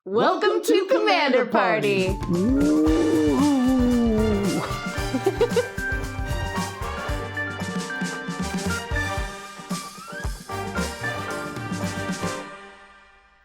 Welcome to Commander Party!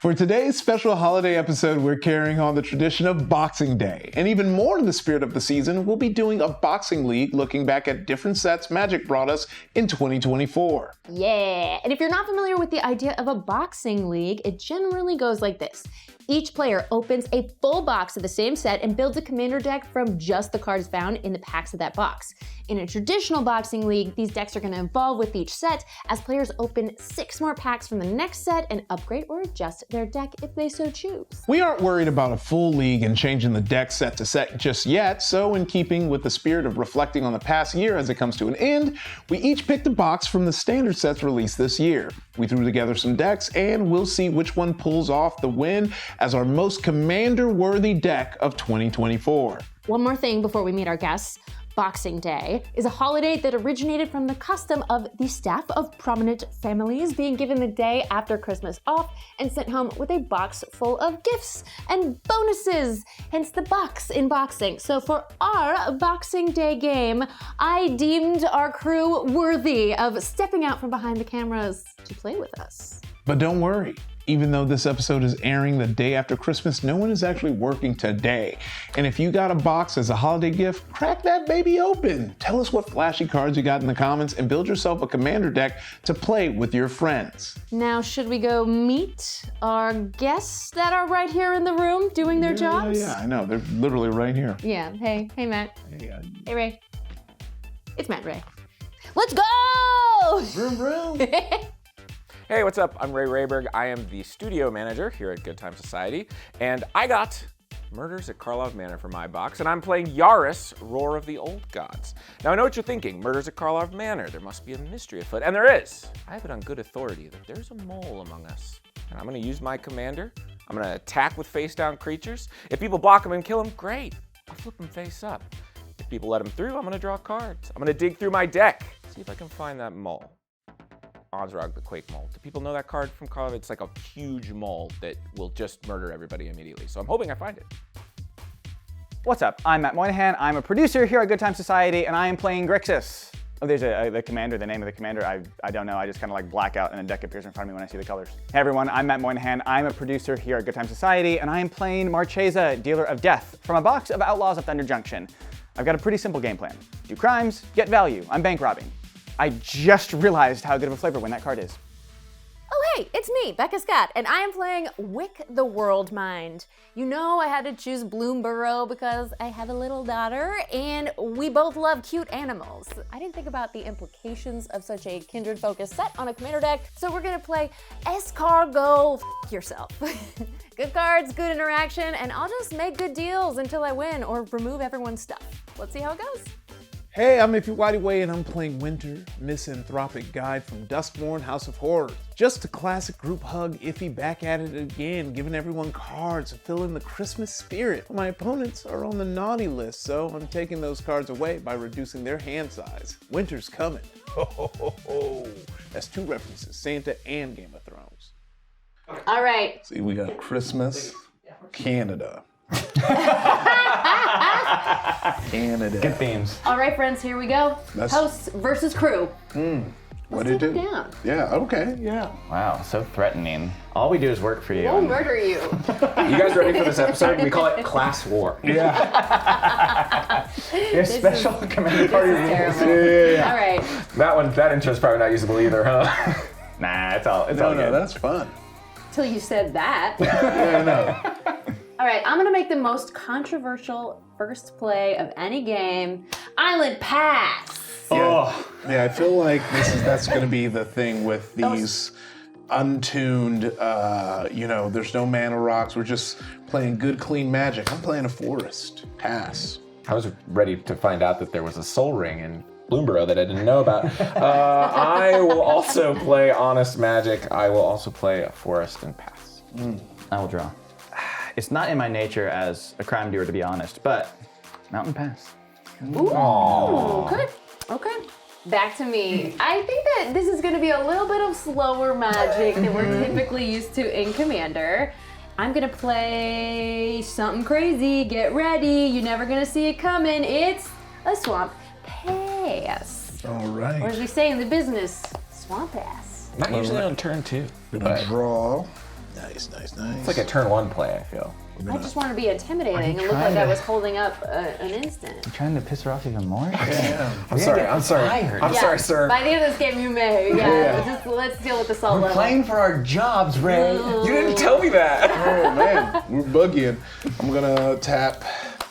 For today's special holiday episode, we're carrying on the tradition of Boxing Day. And even more in the spirit of the season, we'll be doing a boxing league looking back at different sets Magic brought us in 2024. Yeah, and if you're not familiar with the idea of a boxing league, it generally goes like this. Each player opens a full box of the same set and builds a commander deck from just the cards found in the packs of that box. In a traditional boxing league, these decks are going to evolve with each set as players open 6 more packs from the next set and upgrade or adjust their deck if they so choose. We aren't worried about a full league and changing the deck set to set just yet, so in keeping with the spirit of reflecting on the past year as it comes to an end, we each picked a box from the standard sets released this year. We threw together some decks and we'll see which one pulls off the win as our most commander-worthy deck of 2024. One more thing before we meet our guests. Boxing Day is a holiday that originated from the custom of the staff of prominent families being given the day after Christmas off and sent home with a box full of gifts and bonuses, hence the box in boxing. So for our Boxing Day game, I deemed our crew worthy of stepping out from behind the cameras to play with us. But don't worry. Even though this episode is airing the day after Christmas, no one is actually working today. And if you got a box as a holiday gift, crack that baby open. Tell us what flashy cards you got in the comments and build yourself a commander deck to play with your friends. Now, should we go meet our guests that are right here in the room doing their jobs? Yeah, I know. They're literally right here. Yeah. Hey Matt. Hey, Ray. It's Matt and Ray. Let's go! Vroom, vroom. Hey, what's up? I'm Ray Rehberg. I am the studio manager here at Good Time Society, and I got Murders at Karlov Manor for my box, and I'm playing Yaris, Roar of the Old Gods. Now, I know what you're thinking. Murders at Karlov Manor. There must be a mystery afoot, and there is. I have it on good authority that there's a mole among us, and I'm going to use my commander. I'm going to attack with face-down creatures. If people block them and kill them, great. I'll flip them face up. If people let them through, I'm going to draw cards. I'm going to dig through my deck, see if I can find that mole. Ozrog the Quake Mole. Do people know that card from Karlov? It's like a huge mole that will just murder everybody immediately. So I'm hoping I find it. What's up? I'm Matt Moynihan. I'm a producer here at Good Time Society, and I am playing Grixis. Oh, there's the commander, the name of the commander. I don't know. I just kind of like black out and a deck appears in front of me when I see the colors. Hey everyone, I'm Matt Moynihan. I'm a producer here at Good Time Society, and I am playing Marchesa, Dealer of Death, from a box of Outlaws of Thunder Junction. I've got a pretty simple game plan. Do crimes, get value. I'm bank robbing. I just realized how good of a flavor win that card is. Oh hey, it's me, Becca Scott, and I am playing Wick the World Mind. You know I had to choose Bloomborough because I have a little daughter, and we both love cute animals. I didn't think about the implications of such a kindred-focused set on a commander deck, so we're gonna play Escargot yourself. Good cards, good interaction, and I'll just make good deals until I win or remove everyone's stuff. Let's see how it goes. Hey, I'm Ify Nwadiwe and I'm playing Winter, Misanthropic Guide from Duskborn House of Horrors. Just a classic group hug, Ify back at it again, giving everyone cards to fill in the Christmas spirit. My opponents are on the naughty list, so I'm taking those cards away by reducing their hand size. Winter's coming. Ho, ho, ho, ho. That's 2 references, Santa and Game of Thrones. All right. See, we got Christmas, Canada. Canada. Good themes. All right, friends, here we go. Hosts versus crew. What do you do? Down. Yeah, okay, yeah. Wow, so threatening. All we do is work for you. We'll murder you. You guys ready for this episode? We call it Class War. Yeah. Your special commander party rules. Yeah. All right. That intro's probably not usable either, huh? Nah, it's all good. No, that's fun. Till you said that. Yeah, I know. All right, I'm gonna make the most controversial first play of any game. Island Pass. Yeah, I feel like that's going to be the thing with these untuned, there's no mana rocks. We're just playing good, clean Magic. I'm playing a forest. Pass. I was ready to find out that there was a Soul Ring in Bloomborough that I didn't know about. I will also play Honest Magic. I will also play a forest and pass. I will draw. It's not in my nature as a crime doer, to be honest, but Mountain Pass. Ooh, okay. Back to me. I think that this is gonna be a little bit of slower Magic than we're typically used to in Commander. I'm gonna play something crazy. Get ready. You're never gonna see it coming. It's a swamp pass. All right. Or as we say in the business, swamp pass. Not usually on turn 2. Gonna draw. Nice. It's like a turn 1 play, I feel. I just want to be intimidating and look trying like I to- was holding up an instant. You trying to piss her off even more? I'm sorry. I'm sorry, sir. By the end of this game, you may. Yeah. Let's deal with the salt level. Playing for our jobs, Ray. You didn't tell me that. Oh man, we're buggying. I'm gonna tap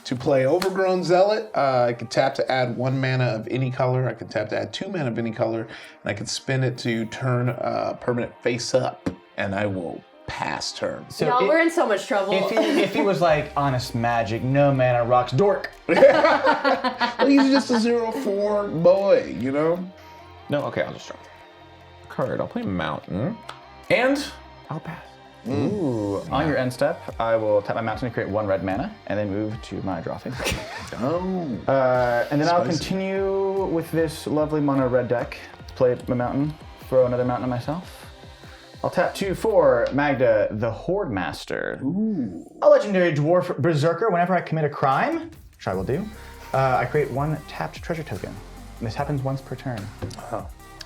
to play Overgrown Zealot. I can tap to add 1 mana of any color. I can tap to add 2 mana of any color, and I can spin it to turn permanent face up, and I will pass turn. So Y'all, we're in so much trouble. if he was like honest magic, no mana rocks, dork. Well, he's just a 0/4 boy, you know? No, okay, I'll just draw. Card, I'll play Mountain. And I'll pass. Ooh. On your end step, I will tap my mountain to create 1 red mana, and then move to my draw phase. Oh. And then I'll Spicy. continue with this lovely mono red deck. Play my mountain, throw another mountain on myself. I'll tap 2 for Magda, the Horde Master. Ooh. A legendary dwarf berserker. Whenever I commit a crime, which I will do, I create 1 tapped treasure token. And this happens once per turn.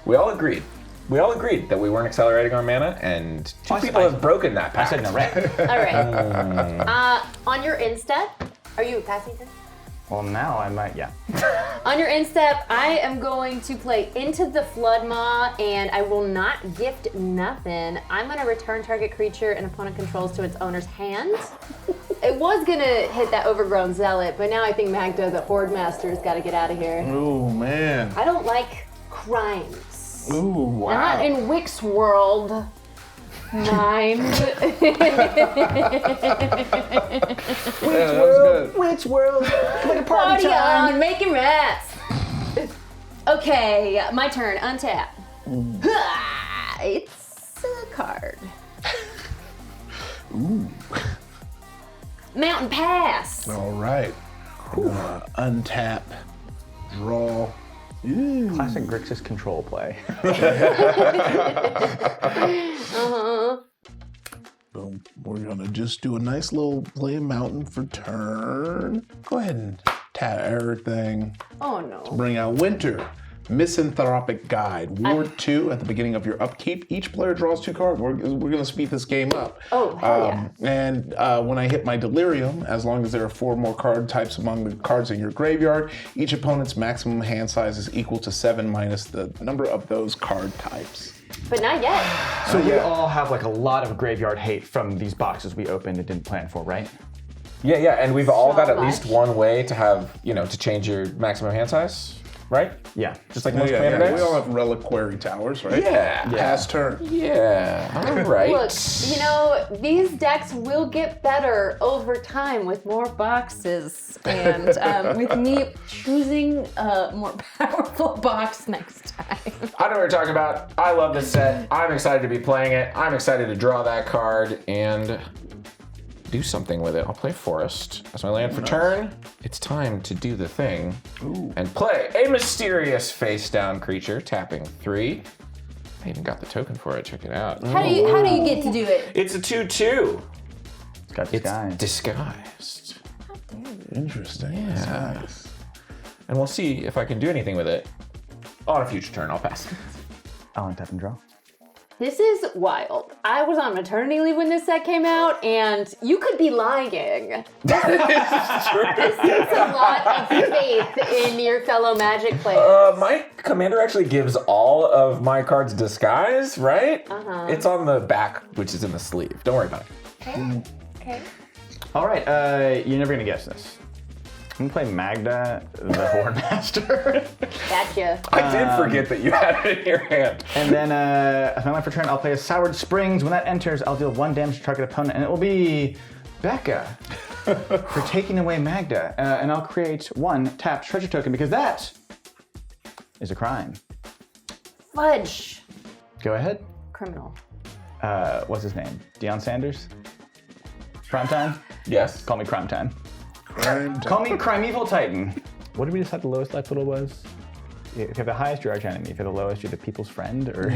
We all agreed. That we weren't accelerating our mana, and 2 people have broken that I pact. said no, right? All right. On your instep, are you passing turn? Well, now I might, yeah. On your instep, I am going to play Into the Floodmaw, and I will not gift nothing. I'm going to return target creature an opponent controls to its owner's hand. It was going to hit that Overgrown Zealot, but now I think Magda, the Horde Master's got to get out of here. Oh man. I don't like crimes. Ooh, wow. Not in Wick's world. Mind. Yeah, that was good. Which world? Like a Party on, making rats. Okay, my turn. Untap. It's a card. Ooh. Mountain Pass. All right. Untap, draw. Ooh. Classic Grixis control play. Boom. We're gonna just do a nice little play of mountain for turn. Go ahead and tap everything. Oh no. Bring out Winter. Misanthropic Guide. Ward 2 at the beginning of your upkeep. Each player draws 2 cards. We're going to speed this game up. Oh, hell yeah. And when I hit my Delirium, as long as there are 4 more card types among the cards in your graveyard, each opponent's maximum hand size is equal to 7 minus the number of those card types. But not yet. So we all have like a lot of graveyard hate from these boxes we opened and didn't plan for, right? Yeah, and we've all got at much. least one way to have, to change your maximum hand size, right? Yeah. Just like most Yeah, commander decks? we all have Reliquary Towers, right? Yeah. Pass turn. Yeah, all right. Look, these decks will get better over time with more boxes and with me choosing a more powerful box next time. I know what you're talking about. I love this set. I'm excited to be playing it. I'm excited to draw that card and do something with it. I'll play Forest as my land for turn. It's time to do the thing and play a mysterious face-down creature, tapping 3. I even got the token for it. Check it out. How do you get to do it? It's a 2/2. It's got disguise. Disguised. Interesting. Yeah. That's nice. And we'll see if I can do anything with it on a future turn. I'll pass. I'll untap and draw. This is wild. I was on maternity leave when this set came out, and you could be lying. This takes a lot of faith in your fellow Magic players. My commander actually gives all of my cards disguise, right? It's on the back, which is in the sleeve. Don't worry about it. Okay. All right, you're never gonna guess this. I'm gonna play Magda, the Horde Master. Gotcha. I did forget that you had it in your hand. And then, as my life return, I'll play a Soured Springs. When that enters, I'll deal 1 damage to target opponent, and it will be Becca for taking away Magda. And I'll create 1 tapped treasure token because that is a crime. Fudge. Go ahead. Criminal. What's his name? Deion Sanders? Primetime? Yes. Call me Primetime. Crime time. Call me Primeval Titan. What did we decide the lowest life total was? If you have the highest, you're arch enemy. If you have the lowest, you're the people's friend, or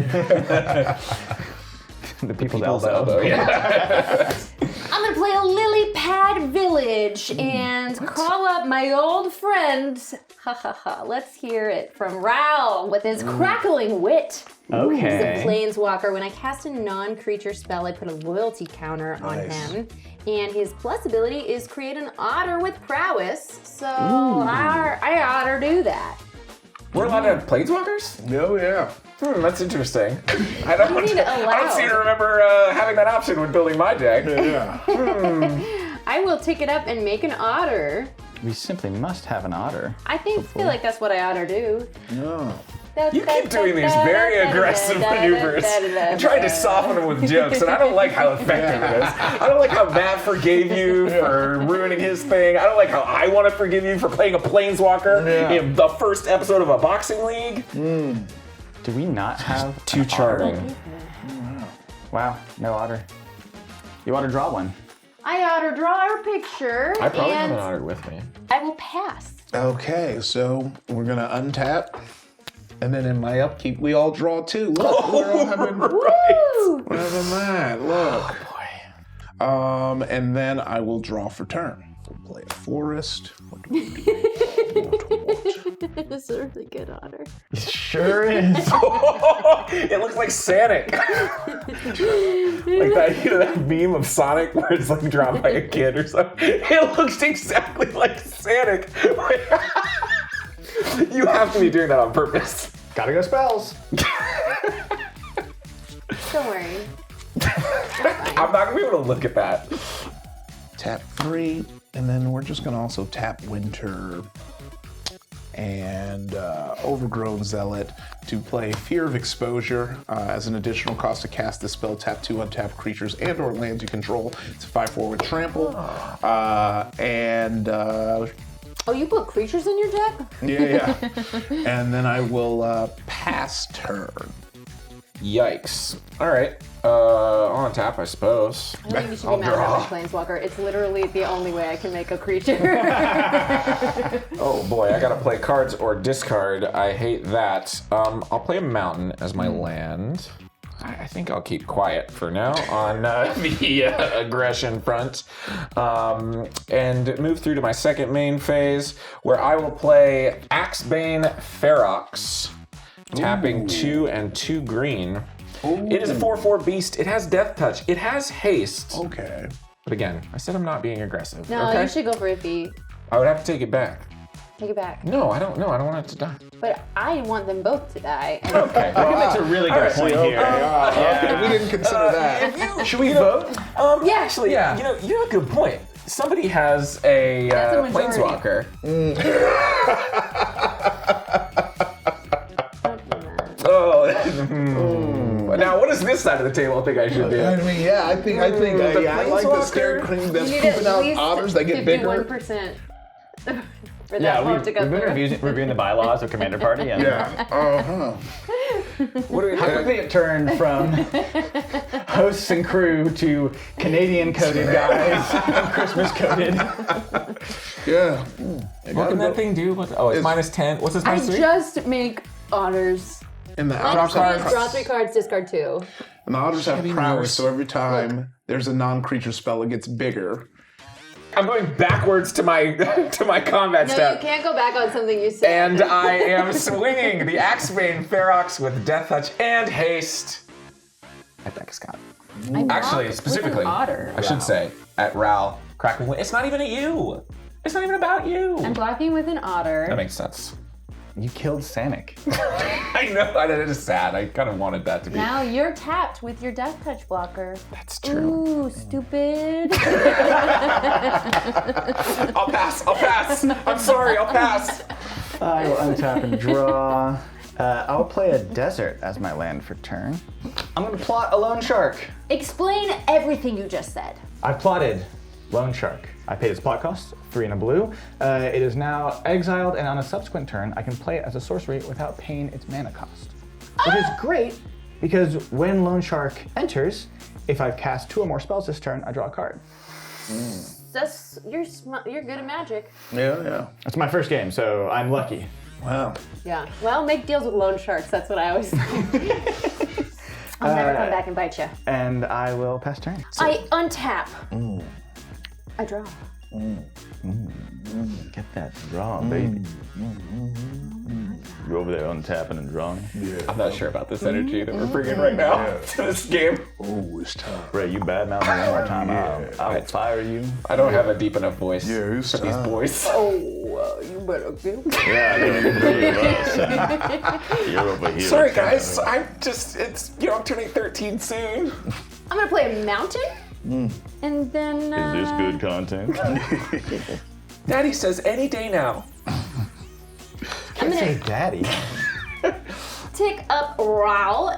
the people's elbow. Yeah. I'm bridge and call up my old friend. Ha ha ha. Let's hear it from Raoul with his crackling wit. Okay. He's a planeswalker. When I cast a non-creature spell, I put a loyalty counter on him. And his plus ability is create an otter with prowess. So I ought to do that. We're allowed to have planeswalkers? Oh, yeah. That's interesting. I don't mean I don't seem to remember having that option when building my deck. Yeah. I will take it up and make an otter. We simply must have an otter. I feel like that's what I ought to do. No. You keep doing these very aggressive maneuvers and trying to soften them with jokes, and I don't like how effective it is. I don't like how Matt forgave you for ruining his thing. I don't like how I want to forgive you for playing a planeswalker in the first episode of a boxing league. Do we not have Too an charming. otter? Wow, no otter. You want to draw one? I ought to draw our picture. I probably have and an otter with me. I will pass. Okay, so we're gonna untap, and then in my upkeep, we all draw two. Look, we're all having, Woo! we're having that. Look. Oh, boy. And then I will draw for turn. We'll play a forest. What? This is a really good otter. It sure is. It looks like Sonic. Like that, that meme of Sonic where it's like drawn by a kid or something. It looks exactly like Sonic. You have to be doing that on purpose. Gotta go spells. Don't worry. I'm not gonna be able to look at that. Tap 3, and then we're just gonna also tap Winter and Overgrown Zealot to play Fear of Exposure. As an additional cost to cast this spell, tap 2 untapped creatures and or lands you control. It's a 5/4 with trample. Oh, you put creatures in your deck? Yeah. And then I will pass turn. Yikes. All right. On tap, I suppose. I don't think you should be mad about my Planeswalker. It's literally the only way I can make a creature. Oh boy, I gotta play cards or discard. I hate that. I'll play a mountain as my land. I think I'll keep quiet for now on the aggression front. And move through to my second main phase, where I will play Axebane Ferox, tapping 2 and 2 green. Ooh. It is a 4/4 beast. It has Death Touch. It has haste. Okay. But again, I said I'm not being aggressive. No, okay? you should go for Ify. I would have to take it back. Take it back. No, I don't. No, I don't want it to die. But I want them both to die. And Okay. I think that's a really good point here. Okay, we didn't consider that. Should we vote? Yeah. Actually, Yeah. you have a good point. Somebody has a majority. planeswalker. Now, what does this side of the table think I should do? I mean, yeah, I think I like the scary cream that's You need pooping out at least otters that get bigger. 51% for that vote to go we've been through. reviewing the bylaws of Commander Party. And Yeah. how quickly it turned from hosts and crew to Canadian-coded guys and Christmas-coded. Yeah. What can that thing do? It's minus 10. What's this I minus 3? just make otters. And the Draw otters have draw 3 cards, discard 2. And the otters have prowess, so every time there's a non-creature spell, it gets bigger. I'm going backwards to my combat No, step. you can't go back on something you said. And I am swinging the Axebane Ferox with Death Touch and Haste at Becca Scott. Actually, specifically, I should say, at Ral Crackling. It's not even at you. It's not even about you. I'm blocking with an otter. That makes sense. You killed Sanic. I know, it is sad. I kind of wanted that to be. Now you're tapped with your Death Touch blocker. That's true. Ooh, stupid. I'll pass. I'm sorry, I'll pass. I will untap and draw. I'll play a desert as my land for turn. I'm going to plot a Loan Shark. Explain everything you just said. I plotted Loan Shark. I paid its plot cost, 3 and a blue. It is now exiled, and on a subsequent turn, I can play it as a sorcery without paying its mana cost. Which is great, because when Loan Shark enters, if I've cast 2 or more spells this turn, I draw a card. You're good at magic. Yeah. That's my first game, so I'm lucky. Wow. Yeah. Well, make deals with loan sharks. That's what I always say. I'll never come back and bite you. And I will pass turn. I untap. I draw. Get that draw, baby. You're over there untapping and drawing. Yeah. I'm not sure about this energy that we're bringing right now to this game. Oh, it's time. Ray, you bad mouth me one more time. I'll fire you. I don't have a deep enough voice Yeah, who's for these time? boys. You better do. Yeah, I know you really was. You're over here. Sorry, guys. I'm turning 13 soon. I'm gonna play a mountain, and then. Is this good content? Daddy says any day now. I'm gonna Daddy. take up Raoul.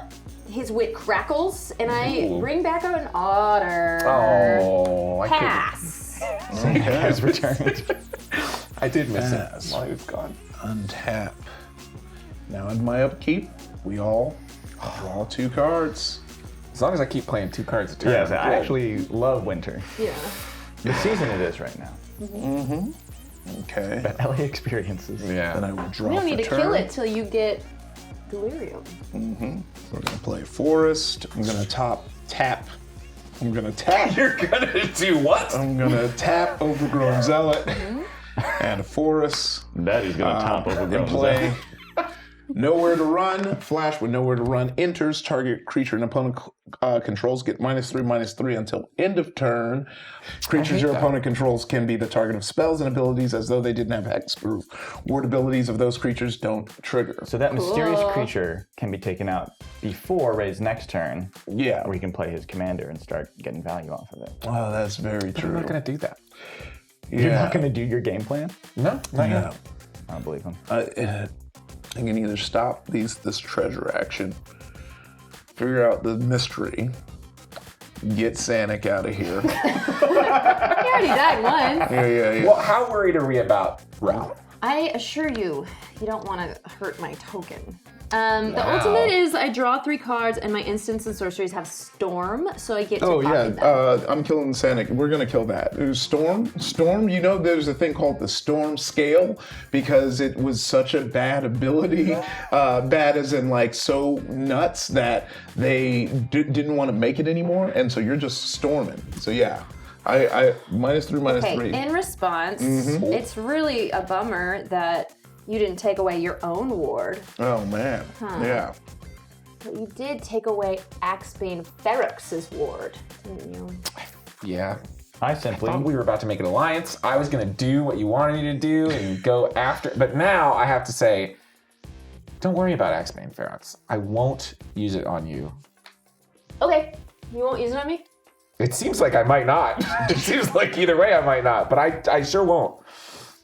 His wit crackles, and I bring back an otter. Oh, I couldn't. Pass. Has returned. I did miss Pass. it while he was gone. Untap. Now in my upkeep, we all draw 2 cards. As long as I keep playing 2 cards a turn. Yes, I'm I good. actually love winter. Yeah. The season it is right now. Okay. But LA experiences. Yeah. Then I will draw We don't for need to turn. kill it till you get delirium. We're gonna play forest. I'm gonna tap. I'm gonna tap. You're gonna do what? I'm gonna tap Overgrown Zealot and a forest. Daddy's gonna top over And play Nowhere to Run. Flash with Nowhere to Run enters. Target creature and opponent controls get -3/-3 until end of turn. Creatures your opponent controls can be the target of spells and abilities as though they didn't have hexproof. Ward abilities of those creatures don't trigger. So that mysterious creature can be taken out before Ray's next turn, Yeah. where he can play his commander and start getting value off of it. Oh, that's very true. I'm not gonna do that. You're not going to do your game plan? No, not Yeah. yet. I don't believe him. I can either stop this treasure action, figure out the mystery, get Sanic out of here. He already died once. Yeah. Well, how worried are we about Ralph? I assure you, you don't want to hurt my token. The ultimate is I draw 3 cards and my instants and sorceries have Storm, so I get to Oh yeah, pocket them. I'm killing Sanic. We're gonna kill that. It was Storm. You know, there's a thing called the Storm scale because it was such a bad ability, bad as in like so nuts that they didn't want to make it anymore, and so you're just storming. So yeah, I -3/-3. Okay, in response, it's really a bummer that you didn't take away your own ward, Oh man, yeah. but you did take away Axbane Ferox's ward, didn't you? Yeah. I I simply thought we were about to make an alliance. I was gonna do what you wanted me to do and go after. But now I have to say, don't worry about Axbane Ferox. I won't use it on you. Okay, you won't use it on me? It seems like I might not. It seems like either way I might not, but I sure won't.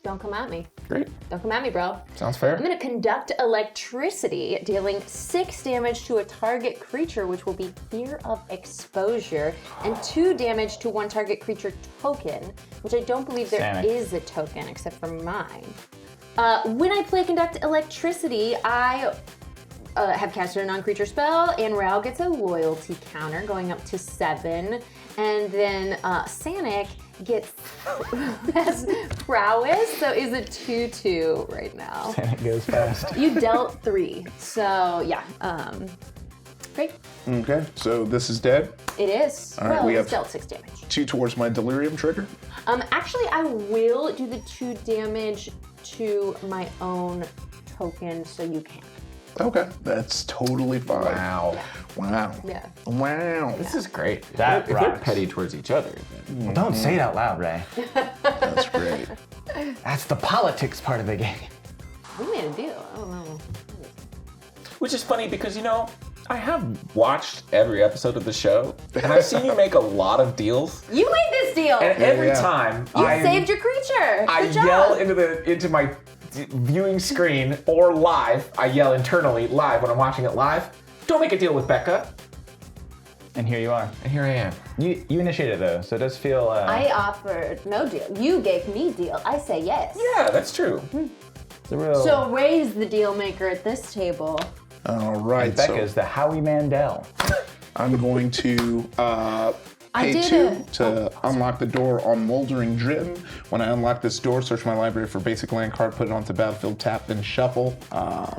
Don't come at me. Great. Don't come at me, bro. Sounds fair. I'm gonna conduct electricity, dealing 6 damage to a target creature, which will be Fear of Exposure, and 2 damage to one target creature token, which I don't believe there is Sanic. a token except for mine. When I play Conduct Electricity, I have casted a non-creature spell, and Raoul gets a loyalty counter going up to 7, and then Sanic has prowess, so is a 2/2 right now. Sanic goes fast. You dealt 3, so yeah, great. Okay, so this is dead. It is. All right, well, we it's have- dealt 6 damage. 2 towards my delirium trigger. Actually, I will do the 2 damage to my own token, so you can. Okay, that's totally fine. Wow. Wow. Yeah. Wow. This is great. That if they're rocks. petty towards each other, then. Well, don't say it out loud, Ray. That's great. That's the politics part of the game. We made a deal. I don't know. Which is funny because, you know, I have watched every episode of the show, and I've seen you make a lot of deals. You made this deal. And every yeah. time You I saved your creature. I Good job. yell into my viewing screen or live. I yell internally live when I'm watching it live. Don't make a deal with Becca. And here you are. And here I am. You initiated it though, so it does feel. I offered no deal. You gave me deal. I say yes. Yeah, that's true. it's a real. So Ray's the deal maker at this table. All right, and Becca's the Howie Mandel. so I'm going to I pay did 2 to unlock the door on Moldering Dritten. When I unlock this door, search my library for basic land card, put it onto battlefield, tap, then shuffle.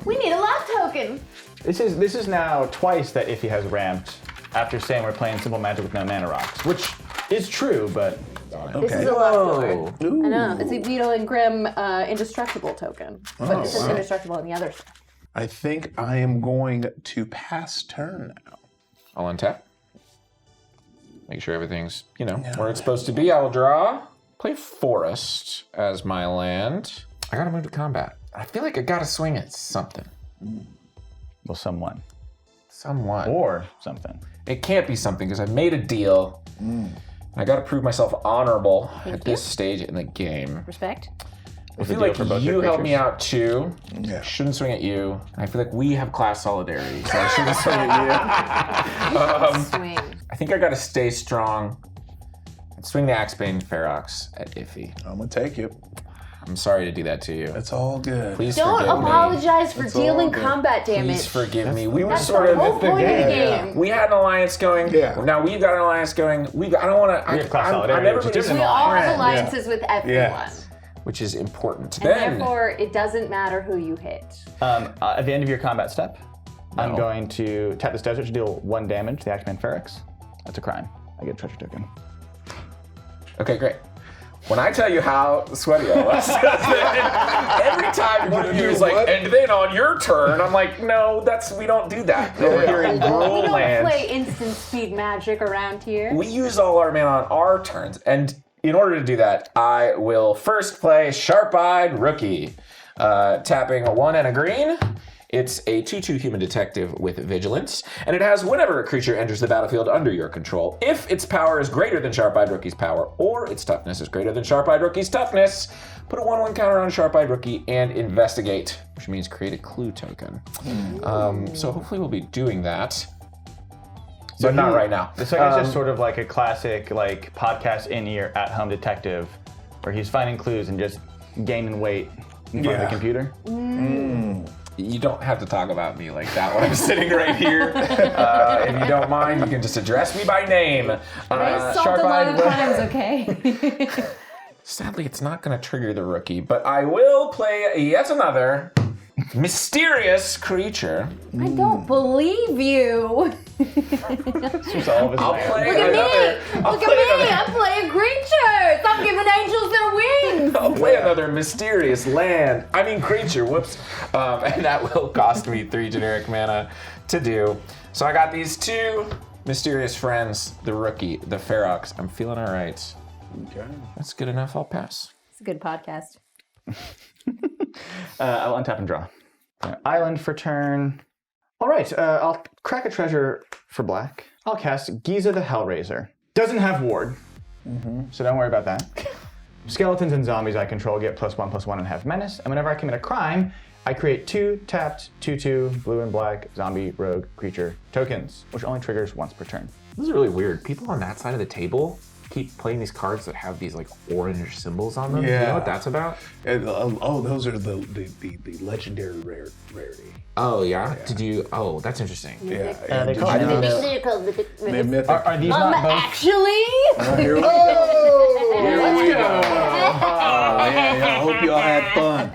We need a life token. This is now twice that Ify has ramped after saying we're playing simple magic with no mana rocks, which is true, but on it. This is a left sword. I know. It's a Vito and Grim indestructible token. But this is indestructible on the other side. I think I am going to pass turn now. I'll untap. Make sure everything's, where it's supposed to be. I will draw. Play Forest as my land. I gotta move to combat. I feel like I gotta swing at something. Well, someone. Somewhat. Or something. It can't be something because I made a deal. I gotta prove myself honorable at this stage in the game. Respect. I feel like you helped me out too. Yeah. Shouldn't swing at you. I feel like we have class solidarity, so I shouldn't swing at you. Swing. I think I gotta stay strong and swing the Axebane Ferox at Ify. I'm gonna take you. I'm sorry to do that to you. It's all good. Please Don't forgive apologize for It's all dealing good. combat me. damage. Please forgive me. We were That's sort the of whole point of the game. game. we had an alliance going. Yeah. Now we've got an alliance going. I don't want to. We have class I'm solidarity, never which is been different. We all have friend, alliances with everyone. Yes. which is important. And therefore, it doesn't matter who you hit. At the end of your combat step, I'm going to tap this desert to deal 1 damage to the Axebane Ferox. That's a crime. I get a treasure token. Okay, great. When I tell you how sweaty I was, every time one of you is like, and then on your turn, I'm like, no, we don't do that. Over here in We Gruul don't land, play instant speed magic around here. we use all our mana on our turns. And in order to do that, I will first play Sharp-Eyed Rookie. Tapping a 1 and a green. It's a 2/2 human detective with vigilance, and it has whenever a creature enters the battlefield under your control, if its power is greater than Sharp-Eyed Rookie's power, or its toughness is greater than Sharp-Eyed Rookie's toughness, put a 1/1 counter on Sharp-Eyed Rookie and investigate, which means create a clue token. So hopefully we'll be doing that. But not right now. This is just sort of like a classic podcast in-ear at-home detective, where he's finding clues and just gaining weight in front of the computer. You don't have to talk about me like that when I'm sitting right here. If you don't mind, you can just address me by name. Salt a lot of times, okay? Sadly, it's not going to trigger the rookie, but I will play yet another mysterious creature. I don't believe you. I'll play Look at another. me! Look at me! I'm playing creatures! I'm giving angels their wings! I'll play another mysterious creature. Whoops. And that will cost me 3 generic mana to do. So I got these 2 mysterious friends, the rookie, the Ferox. I'm feeling all right. Okay. That's good enough. I'll pass. It's a good podcast. I'll untap and draw. Island for turn. All right, I'll crack a treasure for black. I'll cast Giza the Hellraiser. Doesn't have ward, so don't worry about that. Skeletons and zombies I control get +1/+1 and have menace, and whenever I commit a crime, I create 2 tapped 2/2 blue and black zombie rogue creature tokens, which only triggers once per turn. This is really weird. People on that side of the table keep playing these cards that have these like orange symbols on them. Yeah. Do you know what that's about? And, those are the legendary rarity. Oh yeah? Did you? Oh, that's interesting. Yeah. they call Did you it know they're mythic. Are these not both? Actually? Here we go. Here we go. I hope y'all had fun.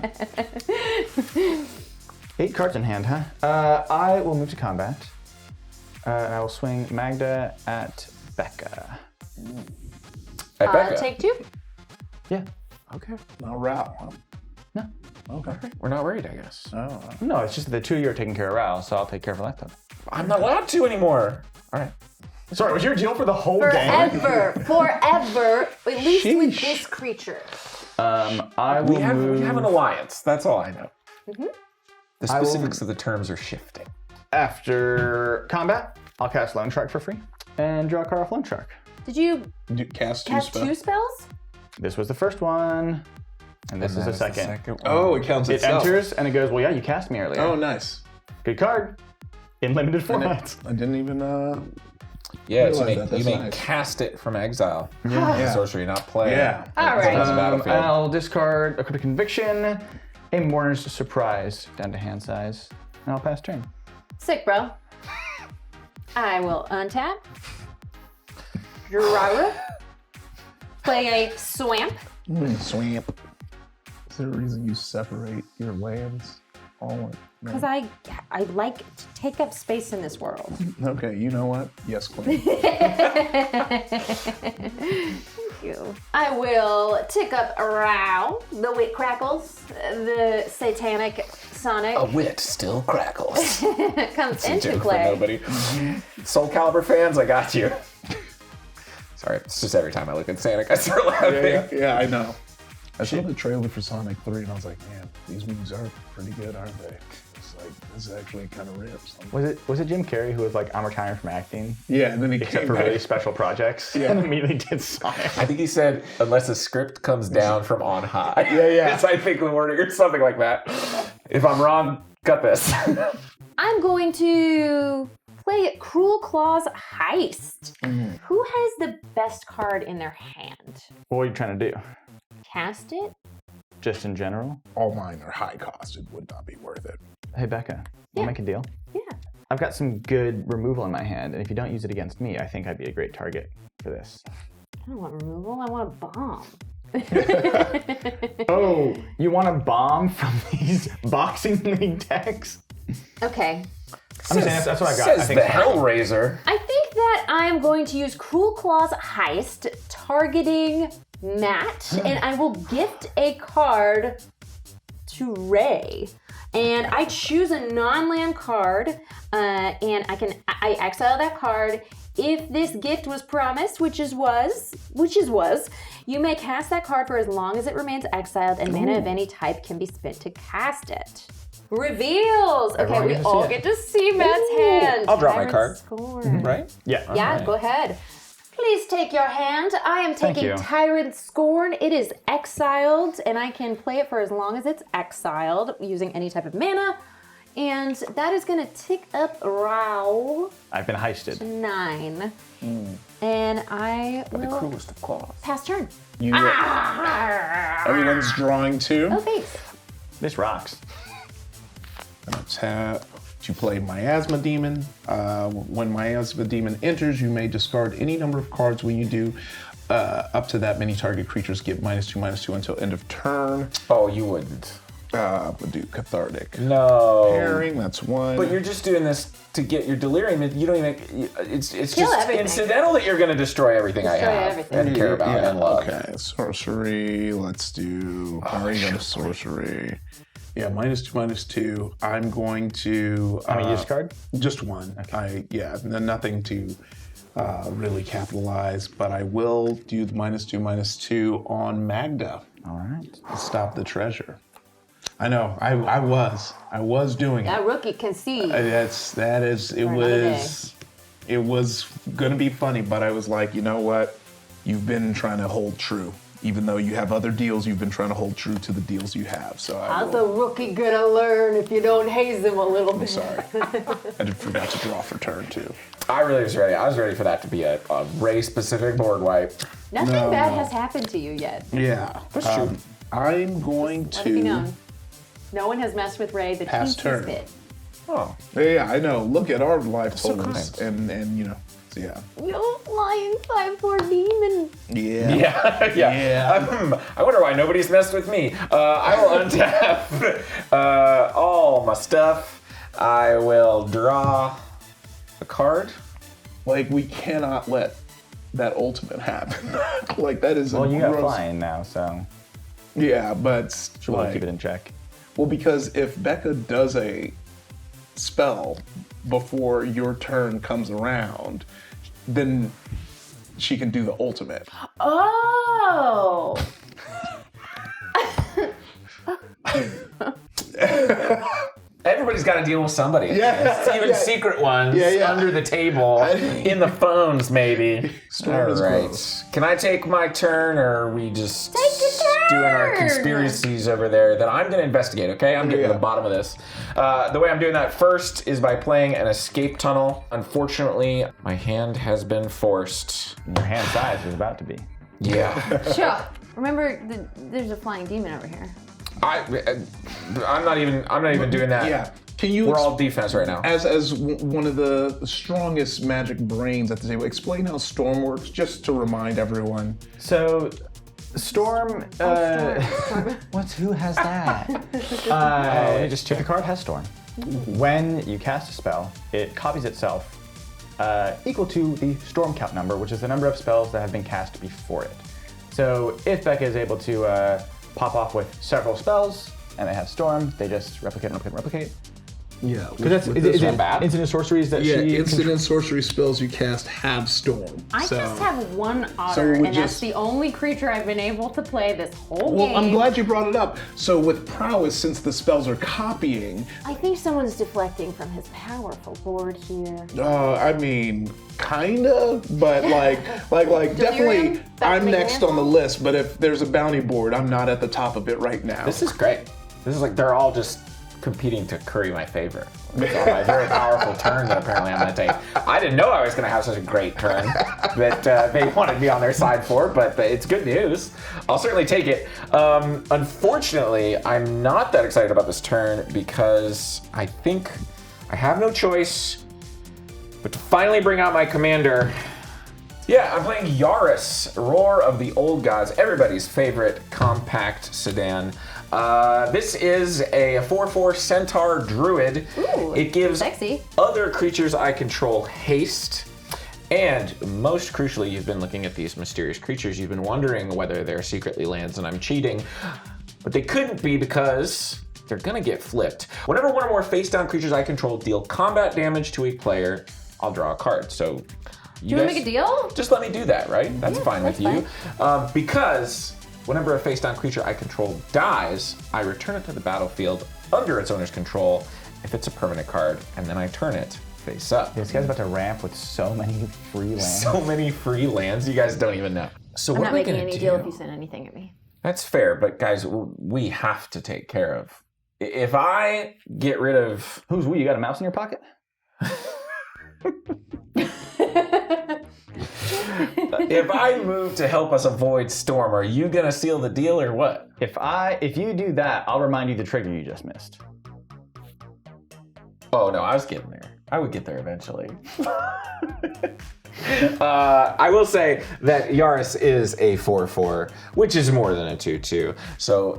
8 cards in hand, huh? I will move to combat. And I will swing Magda at Becca. Hey, Becca. Take 2. Yeah. Okay. No route, huh? No. Okay. We're not worried, I guess. Oh. No, it's just that the 2 of you are taking care of Ral, so I'll take care of left. I'm not allowed to anymore. All right. Sorry, was your deal for the whole game? Forever. At least with Sheesh. this creature. I will We have an alliance. That's all I know. The I will- specifics of the terms are shifting. After combat, I'll cast Lone Shark for free and draw a card off Lone Shark. Did you Cast 2 cast spells. 2 spells? This was the first one, and this is the second. Oh, it counts It itself. enters and it goes, well, yeah, you cast me earlier. Oh, nice. Good card. In limited formats. I didn't even. Yeah, so realize that. you That's may nice. cast it from exile. Yeah. Sorcery, not play. Yeah. All right. As a battlefield. And I'll discard a Cryptic Conviction, a Mourner's Surprise down to hand size, and I'll pass turn. Sick, bro. I will untap. Draw. Play a swamp. Swamp. Is there a reason you separate your lands? All Because I like to take up space in this world. Okay, you know what? Yes, Queen. you. I will tick up Row, the wit crackles, the satanic Sonic. A wit still crackles. Comes It's a into joke play. for nobody. Soul Calibur fans, I got you. Sorry, it's just every time I look at Sonic, I start laughing. Yeah, I know. I saw the trailer for Sonic 3 and I was like, man, these movies are pretty good, aren't they? It's like, this actually kind of rips. Was it Jim Carrey who was like, I'm retiring from acting? Yeah, and then he Except came for back. really special projects. Yeah. And immediately did Sonic. I think he said, unless a script comes down from on high. Yeah. It's, I think, the wording or something like that. If I'm wrong, cut this. I'm going to play Cruel Claws Heist. Who has the best card in their hand? What are you trying to do? Cast it? Just in general? All mine are high cost. It would not be worth it. Hey, Becca, Yeah. we'll make a deal. Yeah. I've got some good removal in my hand, and if you don't use it against me, I think I'd be a great target for this. I don't want removal, I want a bomb. Oh, you want a bomb from these boxing league decks? Okay. I'm just saying that's what I got. Says I think the Hellraiser. I think that I'm going to use Cruel Claws Heist, targeting Matt, and I will gift a card to Ray. And I choose a non-land card, and I exile that card. If this gift was promised, which is was, you may cast that card for as long as it remains exiled, and mana of any type can be spent to cast it. Reveals! Okay, Everyone we gets to all see it. get to see Matt's hand. I'll draw my Tyrant card. Scorn. Right? Yeah. Yeah, go ahead. Please take your hand. I am Thank taking you. Tyrant Scorn. It is exiled, and I can play it for as long as it's exiled using any type of mana. And that is going to tick up Rao I've been heisted. 9. And I The will cruelest of claws. pass turn. You, everyone's drawing two. Oh, thanks. This rocks. I'm gonna tap to play Miasma Demon. When Miasma Demon enters, you may discard any number of cards. When you do, up to that many target creatures get -2/-2 until end of turn. Oh, you wouldn't. We'll do Cathartic No. Pairing, that's one. But you're just doing this to get your delirium. You don't even. It's Kill just everything. incidental that you're going to destroy everything I Destroy have everything. and care about and love. Okay, sorcery. Let's do. Already got a sorcery. Yeah, -2/-2. I'm going to. How many use card? Just one. Okay. Nothing to really capitalize, but I will do the -2/-2 on Magda. All right. To stop the treasure. I know. I was doing it. That rookie can see. It was gonna be funny, but I was like, you know what? You've been trying to hold true. Even though you have other deals, you've been trying to hold true to the deals you have. So How's a rookie gonna learn if you don't haze him a little bit? sorry. I just forgot to draw for turn 2. I really was ready. I was ready for that to be a race-specific board wipe. Nothing No, bad no. has happened to you yet. Yeah. That's true. I'm going Let it be to. known. No one has messed with Ray, but Pass he's turn. fit. Oh. Yeah, I know. Look at our life so totals, kind. and you know, so yeah. You flying 5/4 demon. Yeah. Yeah, yeah. I wonder why nobody's messed with me. I will untap all my stuff. I will draw a card. Like, we cannot let that ultimate happen. Like, that is Well, a you got gross. flying now, so Yeah, but we'll like, keep it in check. well, because if Becca does a spell before your turn comes around, then she can do the ultimate. Oh! Everybody's got to deal with somebody. Yeah, Even yeah. secret ones Yeah. under the table, in the phones maybe. Storm is gross. Can I take my turn, or are we just Take your doing our turn. conspiracies over there that I'm going to investigate, okay? I'm getting to Yeah. the bottom of this. The way I'm doing that first is by playing an escape tunnel. Unfortunately, my hand has been forced. Your hand size is about to be. Yeah. Sure. Remember, there's a flying demon over here. I'm not even doing that. Yeah. Can you We're all defense right now. as one of the strongest magic brains at the table, explain how Storm works, just to remind everyone. So, Storm. Who has that? let me just If the card has Storm, when you cast a spell, it copies itself equal to the Storm count number, which is the number of spells that have been cast before it. So if Becca is able to pop off with several spells, and they have Storm, they just replicate and replicate and replicate. Yeah. Because is it bad? Incident sorceries that she... incident sorcery spells you cast have Storm. I just have one otter, and that's the only creature I've been able to play this whole game. Well, I'm glad you brought it up. So with prowess, since the spells are copying... I think someone's deflecting from his powerful board here. I mean, kinda, but like definitely I'm next on the list, but if there's a bounty board, I'm not at the top of it right now. This is great. This is like they're all just competing to curry my favor. It's all my very powerful turn that apparently I'm going to take. I didn't know I was going to have such a great turn that they wanted me on their side for, but it's good news. I'll certainly take it. Unfortunately, I'm not that excited about this turn because I think I have no choice but to finally bring out my commander. Yeah, I'm playing Yaris, Roar of the Old Gods, everybody's favorite compact sedan. This is a 4/4 Centaur Druid. Ooh, it gives sexy. other creatures I control haste. And most crucially, you've been looking at these mysterious creatures. You've been wondering whether they're secretly lands and I'm cheating. But they couldn't be because they're gonna get flipped. Whenever one or more face-down creatures I control deal combat damage to a player, I'll draw a card. So Do you want to make a deal? just let me do that, right? That's fine that's with you. Because whenever a face-down creature I control dies, I return it to the battlefield under its owner's control if it's a permanent card, and then I turn it face up. This guy's about to ramp with so many free lands. So many free lands, you guys don't even know. So I'm what not are we making gonna any do? deal if you send anything at me. That's fair, but guys, we have to take care of. If I get rid of... Who's we? You got a mouse in your pocket? If I move to help us avoid Storm, are you gonna seal the deal or what? If you do that, I'll remind you the trigger you just missed. Oh no, I was getting there. I would get there eventually. I will say that Yaris is a 4/4, which is more than a 2/2. So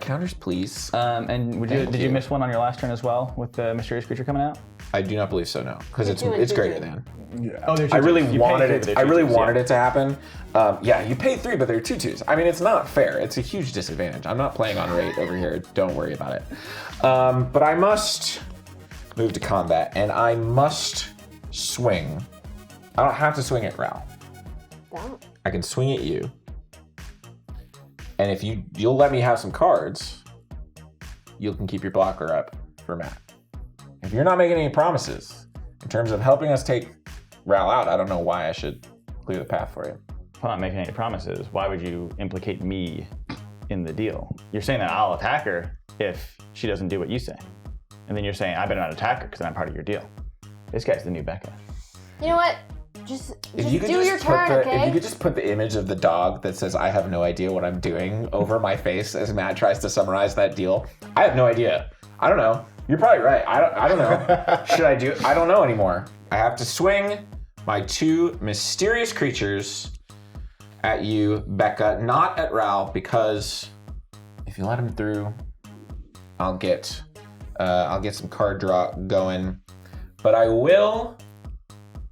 counters, please. And did you miss one on your last turn as well with the mysterious creature coming out? I do not believe so, no, because it's doing greater 2/2. than. Yeah. Oh, there's I really wanted it. I really 2/2s, wanted it to happen. Yeah, you pay 3, but they're 2/2s. I mean, it's not fair. It's a huge disadvantage. I'm not playing on rate over here. Don't worry about it. But I must move to combat, and I must swing. I don't have to swing at Ral. Don't. I can swing at you. And if you'll let me have some cards, you can keep your blocker up for Matt. If you're not making any promises in terms of helping us take Ral out, I don't know why I should clear the path for you. I'm not making any promises. Why would you implicate me in the deal? You're saying that I'll attack her if she doesn't do what you say. And then you're saying I better not attack her because I'm part of your deal. This guy's the new Becca. You know what? Just If you could do just your put turn, the, okay? If you could just put the image of the dog that says I have no idea what I'm doing over my face as Matt tries to summarize that deal. I have no idea. I don't know. You're probably right. I don't know. Should I do? I don't know anymore. I have to swing my 2 mysterious creatures at you, Becca, not at Ral, because if you let him through, I'll get some card draw going. But I will,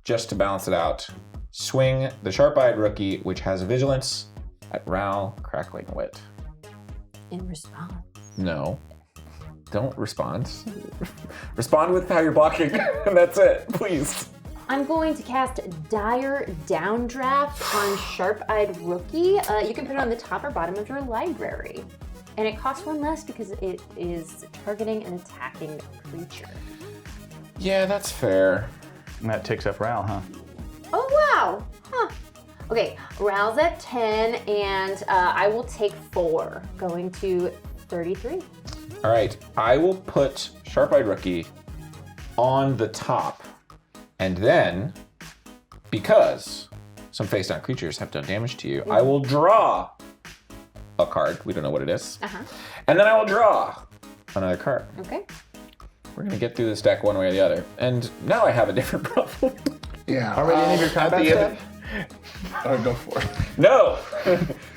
just to balance it out, swing the Sharp-Eyed Rookie, which has Vigilance, at Ral Crackling Wit. In response. No. Don't respond. Respond with how you're blocking, and that's it, please. I'm going to cast Dire Downdraft on Sharp-Eyed Rookie. You can put it on the top or bottom of your library. And it costs 1 less because it is targeting an attacking creature. Yeah, that's fair. And that ticks up Ral, huh? Oh, wow. Huh. Okay, Ral's at 10, and I will take 4, going to 33. All right, I will put Sharp-Eyed Rookie on the top, and then, because some face-down creatures have done damage to you, I will draw a card. We don't know what it is. And then I will draw another card. Okay. We're gonna get through this deck one way or the other. And now I have a different problem. Yeah. Are we any of your combat stuff? Go for it. No,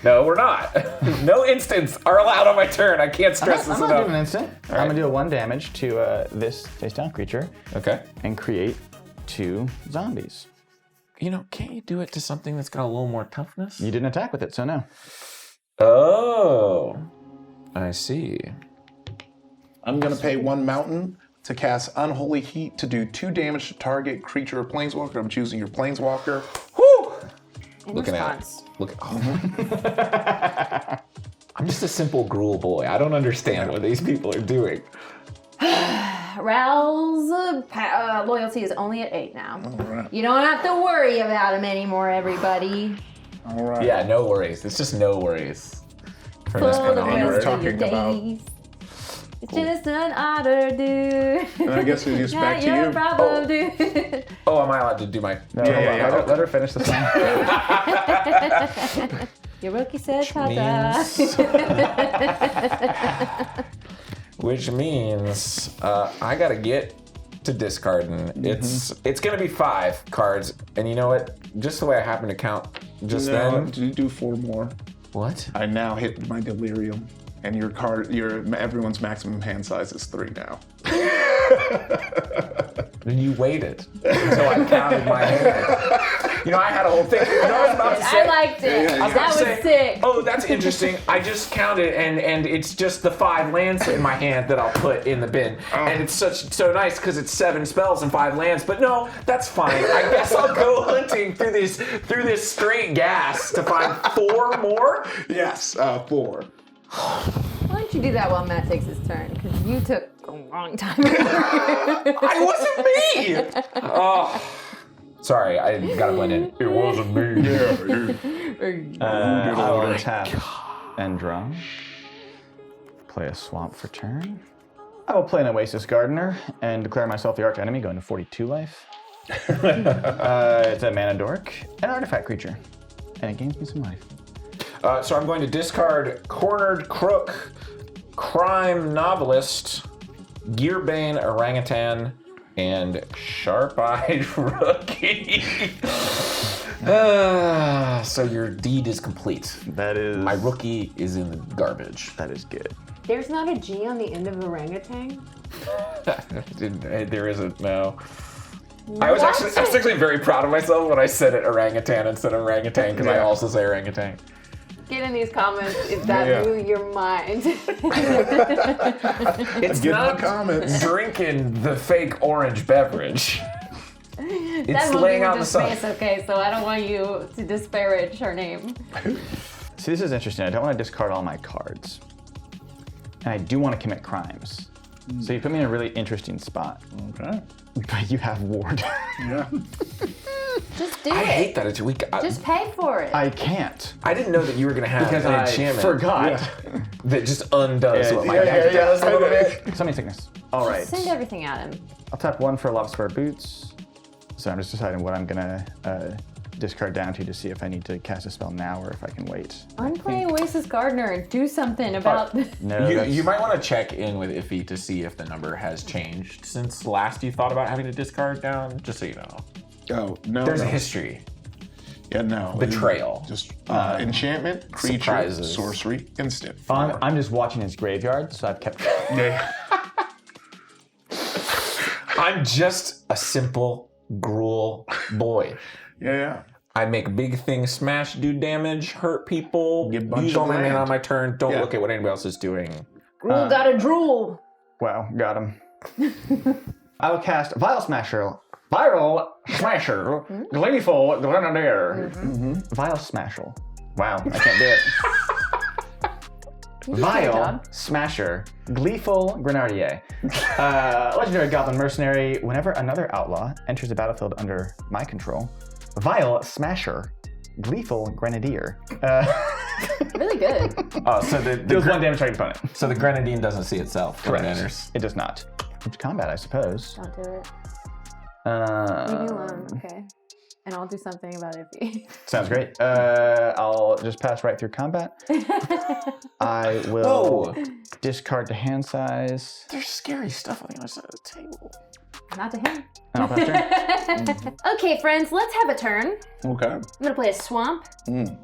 no, we're not. No instants are allowed on my turn. I can't stress I'm this not enough. doing an instant. I'm gonna do a 1 damage to this face-down creature Okay. and create 2 zombies. can't you do it to something that's got a little more toughness? You didn't attack with it, so no. Oh, I see. I'm going to pay 1 mountain to cast Unholy Heat to do 2 damage to target creature or planeswalker. I'm choosing your planeswalker. Whew! In Looking response. I'm just a simple gruel boy. I don't understand what these people are doing. Ral's loyalty is only at 8 now. All right. You don't have to worry about him anymore, everybody. All right. Yeah, no worries. It's just no worries. For For this the kind of what we're rest of your talking about. days. It's just an honor, dude. And I guess it's back Not to your you. problem, dude. Oh, am I allowed to do my... No, Yeah. Let her finish the song. Your rookie says Which means I gotta get to discarding. It's gonna be 5 cards, and you know what? Just the way I happen to count just then. You do 4 more. What? I now hit my delirium, and everyone's maximum hand size is 3 now. Then you waited until I counted my hand. I had a whole thing. I was about to say. I liked it. That was sick. Oh, that's interesting. I just counted, and it's just the 5 lands in my hand that I'll put in the bin. And it's so nice because it's 7 spells and 5 lands. But no, that's fine. I guess I'll go hunting through this straight gas to find 4 more. Yes, 4. Why don't you do that while Matt takes his turn? Because you took a long time. I wasn't me. Oh, sorry. I gotta blend in. It wasn't me. I will tap and draw. Play a swamp for turn. I will play an Oasis Gardener and declare myself the arch enemy, going to 42 life. It's a mana dork, an artifact creature, and it gains me some life. So I'm going to discard Cornered Crook, Crime Novelist, Gearbane Orangutan, and Sharp-Eyed Rookie. So your deed is complete. That is... My rookie is in the garbage. That is good. There's not a G on the end of orangutan? There isn't, no. I was actually very proud of myself when I said it orangutan instead of orangutan because I also say orangutan. Get in these comments if that blew your mind. It's Get not in the comments. drinking the fake orange beverage. It's That laying woman out in the with sun. face, okay, so I don't want you to disparage her name. See, this is interesting. I don't want to discard all my cards. And I do want to commit crimes. So you put me in a really interesting spot. Okay. But you have ward. Yeah. Just do I it. hate that it's a week. Just pay for it. I can't. I didn't know that you were going to have Because an I enchantment forgot. that just undoes what my deck does a little bit. Summoning Sickness. All right. Send everything at him. I'll tap 1 for Lava Square Boots. So I'm just deciding what I'm gonna discard down to see if I need to cast a spell now or if I can wait. Unplay Oasis Gardener and do something about this. No, You might want to check in with Ify to see if the number has changed since last you thought about having to discard down, just so you know. Oh, no. There's no. a history. Yeah, no. Betrayal. Just enchantment, creature, Surprises. sorcery, instant. I'm just watching his graveyard, so I've kept. Yeah. I'm just a simple gruel boy. Yeah. I make big things smash, do damage, hurt people, Get a bunch use of all my mana land. on my turn, don't Yeah. look at what anybody else is doing. Drool gotta drool. Wow, got him. I will cast Vial Smasher. Viral Smasher. Gleeful Grenadier. Vial Smasher. Wow, I can't do it. You just did a Vial job. Smasher, Gleeful Grenadier. Legendary Goblin Mercenary. Whenever another outlaw enters the battlefield under my control, Vial Smasher, Gleeful Grenadier. Really good. So the Deals 1 damage to target opponent. so the grenadine doesn't see itself when it enters. It does not. It's combat, I suppose. Don't do it. Leave me alone, Um, okay? And I'll do something about it. Sounds great. I'll just pass right through combat. I will discard to hand size. There's scary stuff on the other side of the table. Not to him. And I'll pass turn. Okay, friends, let's have a turn. Okay. I'm gonna play a swamp. In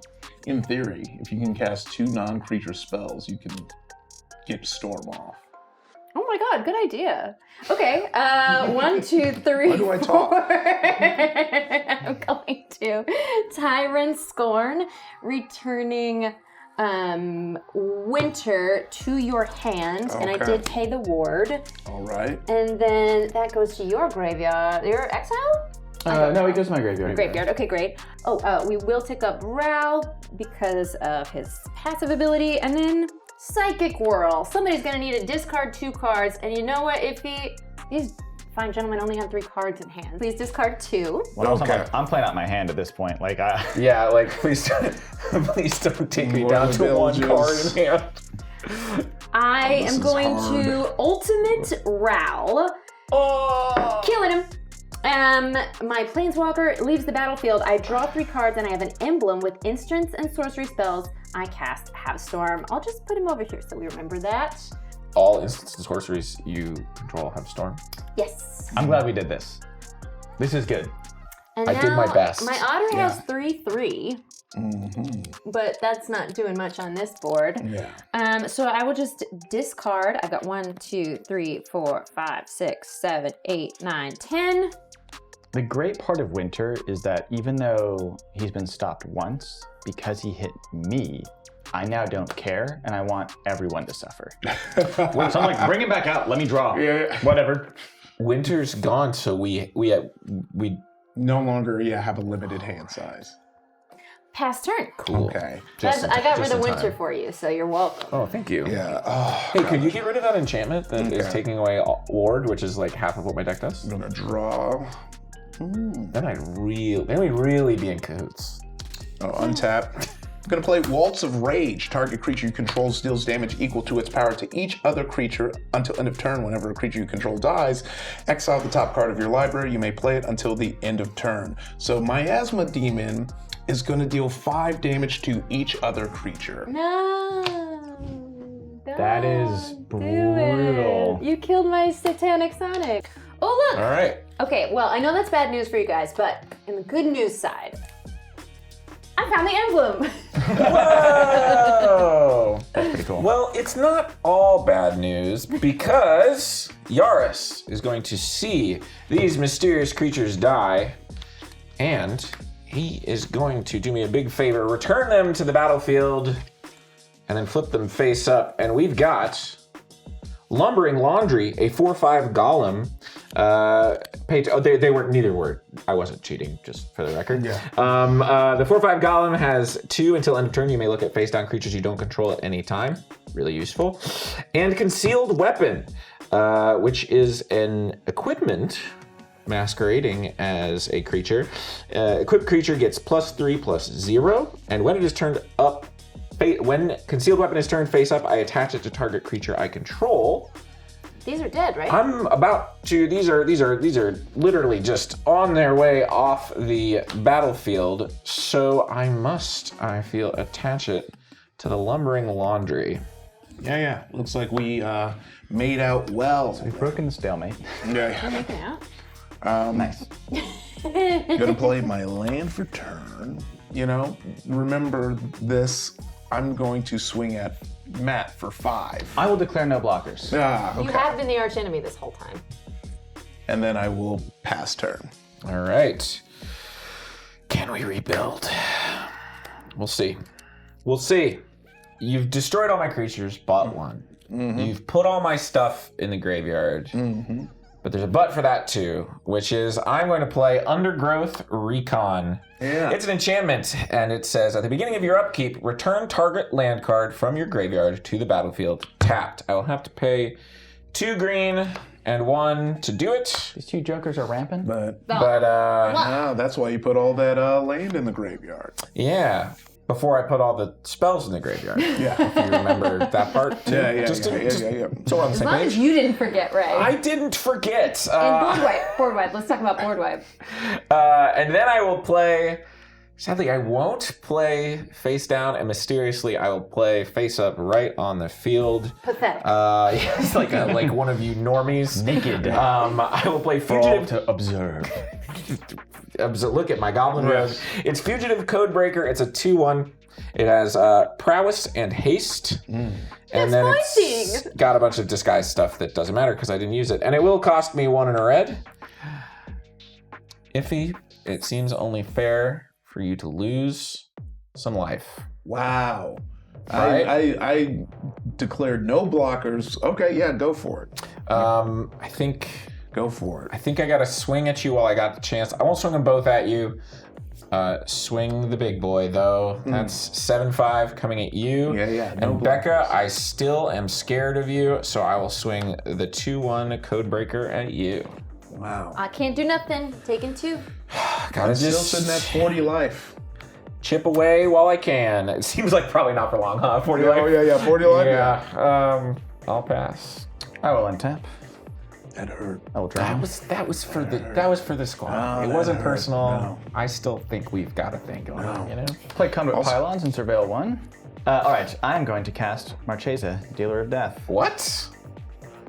theory, if you can cast 2 non-creature spells, you can get Storm off. Oh my god, good idea. Okay, 1, 2, 3. Why do I talk? 4. I'm going to Tyrant Scorn, returning Winter to your hand, and I Okay. did pay the ward. All right. And then that goes to your graveyard. Your exile? No, he goes to my graveyard. Graveyard. Okay, great. Oh, we will tick up Ral because of his passive ability, and then Psychic Whirl. Somebody's gonna need to discard 2 cards, and you know what? If these fine gentlemen only have 3 cards in hand, please discard 2. Well, Okay. I'm playing out my hand at this point. Like, Yeah, like please don't take me More down to 1 villages. card in hand. I this am is going hard. to Ultimate Ral, Oh! killing him. My Planeswalker leaves the battlefield. I draw 3 cards, and I have an emblem with instants and sorcery spells. I cast Have Storm. I'll just put him over here so we remember that. All instants and sorceries you control have storm. Yes. I'm glad we did this. This is good. And I did my now, best. My otter has 3/3, but that's not doing much on this board. Yeah. So I will just discard. I've got 1, 2, 3, 4, 5, 6, 7, 8, 9, 10. The great part of Winter is that even though he's been stopped once, because he hit me, I now don't care, and I want everyone to suffer. So I'm like, bring him back out. Let me draw. Yeah. Whatever. Winter's gone, so we No longer, have a limited hand size. Pass turn. cool. Okay. Just in- I got rid just of in Winter time. for you, so you're welcome. Oh, thank you. Yeah. Oh, Hey, could you get rid of that enchantment that is Okay. taking away ward, which is like half of what my deck does? I'm gonna draw. Then we'd really be in cahoots. Oh, untap. I'm gonna play Waltz of Rage. Target creature you control deals damage equal to its power to each other creature until end of turn. Whenever a creature you control dies, exile the top card of your library. You may play it until the end of turn. So Miasma Demon is gonna deal 5 damage to each other creature. No. That is Don't do brutal. it. You killed my Satanic Sonic. Oh, look. All right. Okay, well, I know that's bad news for you guys, but in the good news side, I found the emblem. Whoa! That's pretty cool. Well, it's not all bad news because Yaris is going to see these mysterious creatures die, and he is going to do me a big favor, return them to the battlefield, and then flip them face up. And we've got Lumbering Laundry, a 4/5 golem. They weren't, neither were. I wasn't cheating, just for the record. Yeah. The 4/5 golem has 2 until end of turn. You may look at face down creatures you don't control at any time. Really useful. And Concealed Weapon, which is an equipment masquerading as a creature. Equipped creature gets +3/+0, and when it is turned up. When Concealed Weapon is turned face up, I attach it to target creature I control. These are dead, right? I'm about to. These are literally just on their way off the battlefield. So I feel, attach it to the Lumbering Laundry. Yeah. Looks like we made out well. We've broken the stalemate. Yeah. Making out. Nice. Gonna play my land for turn. Remember this. I'm going to swing at Matt for 5. I will declare no blockers. Okay. You have been the arch enemy this whole time. And then I will pass turn. All right. Can we rebuild? We'll see. We'll see. You've destroyed all my creatures, bought one. Mm-hmm. You've put all my stuff in the graveyard. Mm-hmm. But there's a but for that too, which is I'm going to play Undergrowth Recon. Yeah. It's an enchantment, and it says, at the beginning of your upkeep, return target land card from your graveyard to the battlefield tapped. I will have to pay 2 green and 1 to do it. These 2 jokers are rampant. But that's why you put all that land in the graveyard. Yeah. Before I put all the spells in the graveyard. Yeah. If you remember that part too. Yeah. So we're on the As same long page. as you didn't forget, Ray. I didn't forget. And board wipe. Let's talk about board wipe. And then I will play. Sadly, I won't play face down, and mysteriously, I will play face up right on the field. Pathetic. It's like one of you normies. Naked. I will play For all Fugitive. to observe. Look at my Goblin Rogue. It's Fugitive Codebreaker. It's a 2/1. It has prowess and haste. And then it's got a bunch of disguise stuff that doesn't matter because I didn't use it. And it will cost me 1 and a red. Ify, it seems only fair for you to lose some life. Wow. Right? I declared no blockers. Okay, yeah, go for it. I think... Go for it. I think I got to swing at you while I got the chance. I won't swing them both at you. Swing the big boy, though. That's 7-5 coming at you. Yeah. No And Becca, I still am scared of you, so I will swing the 2-1 Codebreaker at you. Wow. I can't do nothing. Taking 2. Gotta Still just sitting at 40 life. chip away while I can. It seems like probably not for long, huh? 40 life? Oh, yeah, 40 life. Yeah. I'll pass. I will untap. That hurt. I will draw. That was for the squad. No, It wasn't that hurt. personal. No. I still think we've got a thing going on, you know? Play Conduit Pylons and Surveil 1. All right, I'm going to cast Marchesa, Dealer of Death. What?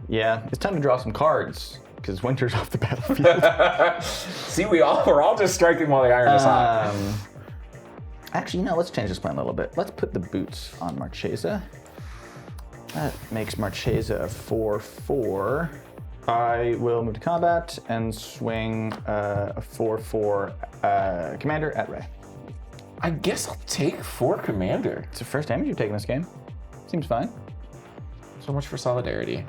Yeah, it's time to draw some cards because winter's off the battlefield. See, we're all just striking while the iron is hot. Actually, no, let's change this plan a little bit. Let's put the boots on Marchesa. That makes Marchesa a 4/4. I will move to combat and swing a 4/4 commander at Ray. I guess I'll take 4 commander. It's the first damage you've taken this game. Seems fine. So much for solidarity.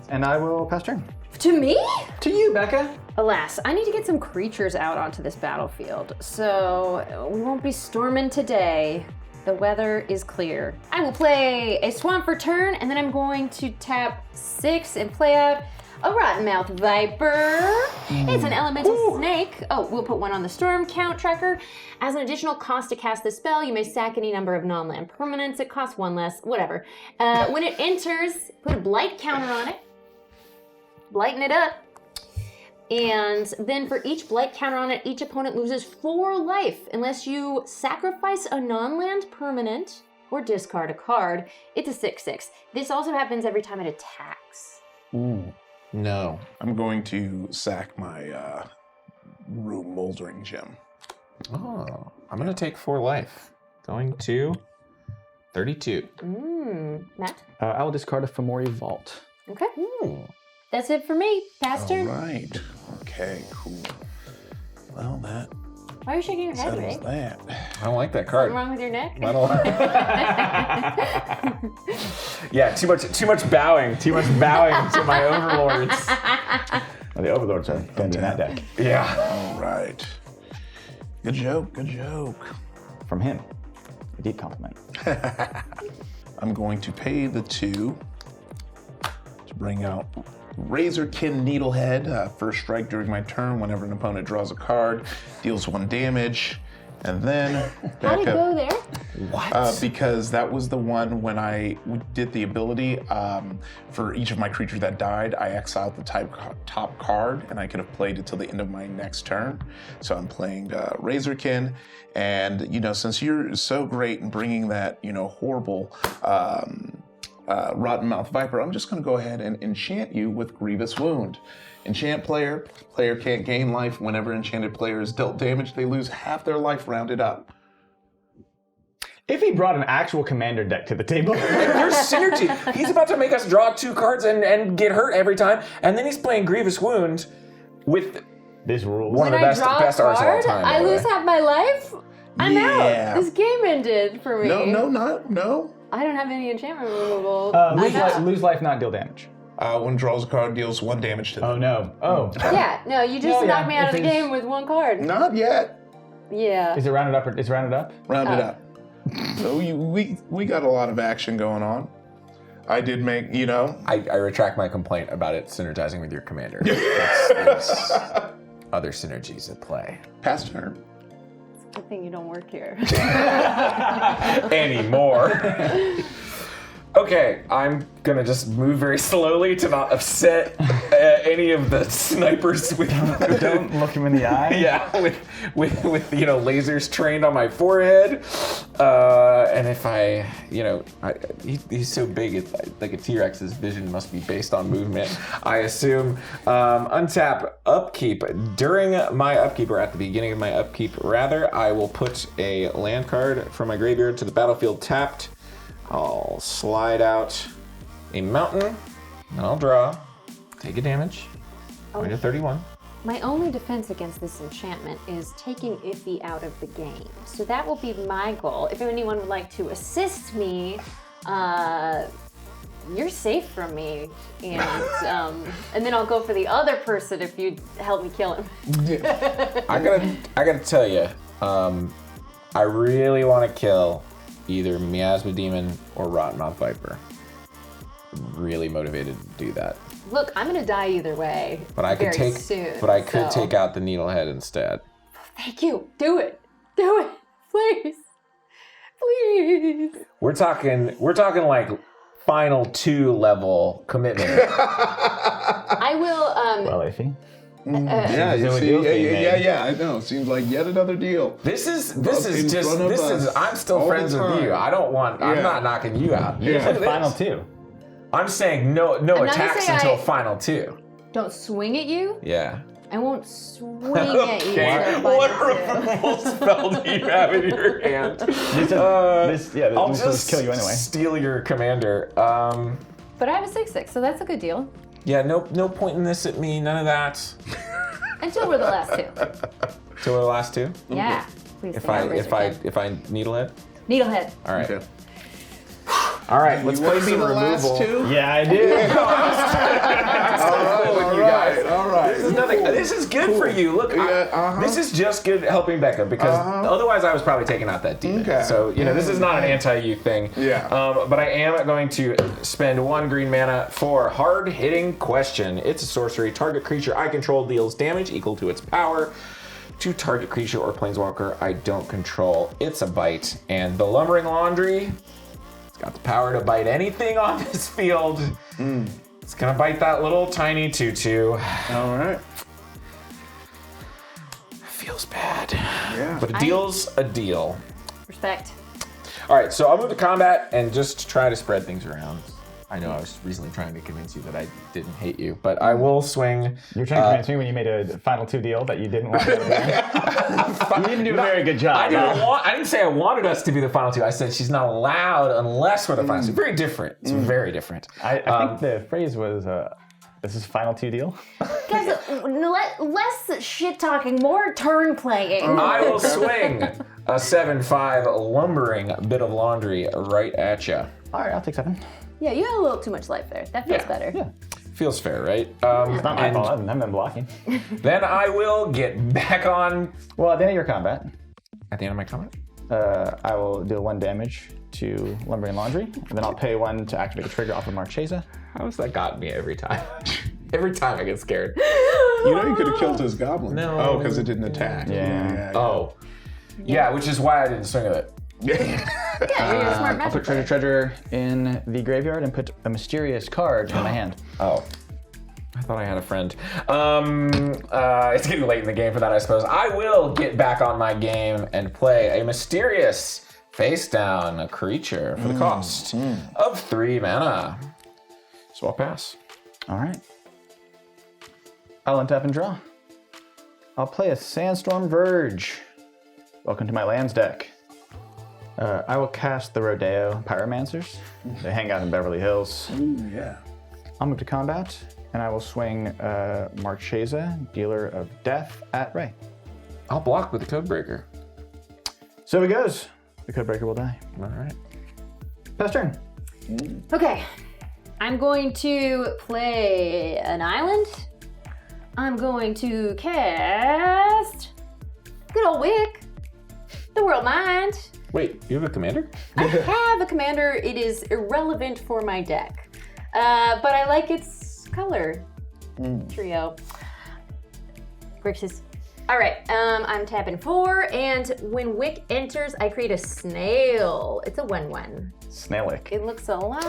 And I will pass turn. To me? To you, Becca. Alas, I need to get some creatures out onto this battlefield, so we won't be storming today. The weather is clear. I will play a swamp for turn, and then I'm going to tap 6 and play out a Rottenmouth Viper. It's an elemental snake. Oh, we'll put 1 on the storm count tracker. As an additional cost to cast the spell, you may sack any number of non-land permanents. It costs 1 less, whatever. When it enters, put a blight counter on it. Blighten it up. And then for each blight counter on it, each opponent loses 4 life unless you sacrifice a non-land permanent or discard a card. It's a 6/6. This also happens every time it attacks. No. I'm going to sack my room moldering gem. Oh, I'm going to take 4 life. Going to 32. Matt? I will discard a Fomori Vault. Okay. That's it for me. Pass turn. All right. Okay, cool. Well, that Why are you shaking your head, settles Ray? that. I don't like that card. Something wrong with your neck? I don't Yeah, too much bowing. Too much bowing to my overlords. Oh, the Overlords are going to be in that deck. Yeah. All right. Good joke. Good joke. From him. A deep compliment. I'm going to pay the 2 to bring out Razorkin Needlehead. First strike during my turn whenever an opponent draws a card, deals 1 damage, and then How did it go there? What? because that was the one when I did the ability for each of my creatures that died, I exiled the top card, and I could have played it till the end of my next turn. So I'm playing Razorkin, and since you're so great in bringing that horrible Rottenmouth Viper, I'm just going to go ahead and enchant you with Grievous Wound. Enchant player can't gain life. Whenever enchanted player is dealt damage, they lose half their life rounded up. If he brought an actual commander deck to the table. There's synergy. He's about to make us draw 2 cards and get hurt every time, and then he's playing Grievous Wound with This rules. one of the When I best draw a arts of all card, time. I by the way. lose half my life? I'm Yeah. out. This game ended for me. No. I don't have any enchantment removal. Lose life, not deal damage. When draws a card, deals 1 damage to them. Oh, no. Oh. Yeah, no, you just No, knocked yeah, me out of if the it's- game with 1 card. Not yet. Yeah. Is it rounded up? It's rounded up? Rounded up. So we got a lot of action going on. I did make, I retract my complaint about it synergizing with your commander. There's other synergies at play. pass turn. Good thing you don't work here. Anymore. Okay, I'm gonna just move very slowly to not upset any of the snipers with. Don't look him in the eye. Yeah, with lasers trained on my forehead, and if he's so big, it's like a T-Rex's vision must be based on movement. I assume. Untap upkeep. During my upkeep, or at the beginning of my upkeep, rather, I will put a land card from my graveyard to the battlefield tapped. I'll slide out a mountain, and I'll draw. Take a damage. Point to 31. My only defense against this enchantment is taking Ify out of the game. So that will be my goal. If anyone would like to assist me, you're safe from me. And then I'll go for the other person if you help me kill him. I gotta tell you, I really want to kill either Miasma Demon or Rottenmouth Viper. I'm really motivated to do that. Look, I'm gonna die either way. But I could very soon, could take out the Needlehead instead. Thank you. Do it. Do it. Please. Please. We're talking like final 2 level commitment. I will Well, Ify. Yeah, you a see, deal's being made. yeah, I know. Seems like yet another deal. I'm still friends with you. I'm not knocking you out. You Look said at final this. 2. I'm saying no attacks say until I- final 2. don't swing at you. Yeah. I won't swing at you. until What final two. removal spell do you have in your hand? I'll This will just kill you anyway. Steal your commander. But I have a 6/6, so that's a good deal. Yeah, no pointing this at me. None of that. Until we're the last 2. Till the last 2. Yeah. Please. If stay out, I Needlehead. Needlehead. All right. Okay. All right. Let's You play want to be some the removal. last 2? Yeah, I do. All right. This is nothing. This is good for you. Look, this is just good helping Becca because otherwise I was probably taking out that demon. Okay. So this is not an anti-you thing. Yeah. But I am going to spend 1 green mana for hard-hitting question. It's a sorcery. Target creature I control deals damage equal to its power to target creature or planeswalker I don't control. It's a bite, and the Lumbering Laundry. Got the power to bite anything on this field. It's gonna bite that little tiny 2/2. All right. Feels bad. Yeah. But a deal's a deal. Respect. All right, so I'll move to combat and just try to spread things around. I know I was recently trying to convince you that I didn't hate you, but I will swing. You're trying to convince me when you made a final 2 deal that you didn't want to do. You didn't do a very good job. I didn't say I wanted us to be the final 2. I said she's not allowed unless we're the final 2. Very different. It's very different. I think the phrase was, this is final 2 deal. Guys, less shit talking, more turn playing. I will swing a 7/5 lumbering bit of laundry right at you. All right, I'll take 7. Yeah, you have a little too much life there. That feels better. Yeah. Feels fair, right? It's not my fault. I haven't been blocking. Then I will get back on. Well, at the end of your combat, At the end of my comment? I will deal 1 damage to Lumbering Laundry, and then I'll pay 1 to activate a trigger off of Marchesa. How's that got me every time? Every time I get scared. You know you could have killed his goblin. No. Oh, because it didn't attack. Yeah. Oh. Yeah, which is why I didn't swing with it. Yeah, you're a smart I'll magic put treasure in the graveyard and put a mysterious card in my hand. Oh. I thought I had a friend. It's getting late in the game for that, I suppose. I will get back on my game and play a mysterious face down creature for the cost of 3 mana. So I'll pass. All right. I'll untap and draw. I'll play a Sandstorm Verge. Welcome to my lands deck. I will cast the Rodeo Pyromancers. They hang out in Beverly Hills. Ooh, yeah. I'll move to combat, and I will swing Marchesa, Dealer of Death, at Ray. I'll block with the Codebreaker. So it goes. The Codebreaker will die. All right. Pass turn. Okay. I'm going to play an island. I'm going to cast good old Wick, the World Mind. Wait, you have a commander? I have a commander. It is irrelevant for my deck, but I like its color trio. Grixis. All right, I'm tapping 4, and when Wick enters, I create a snail. It's a 1/1. Snailic. It looks a lot.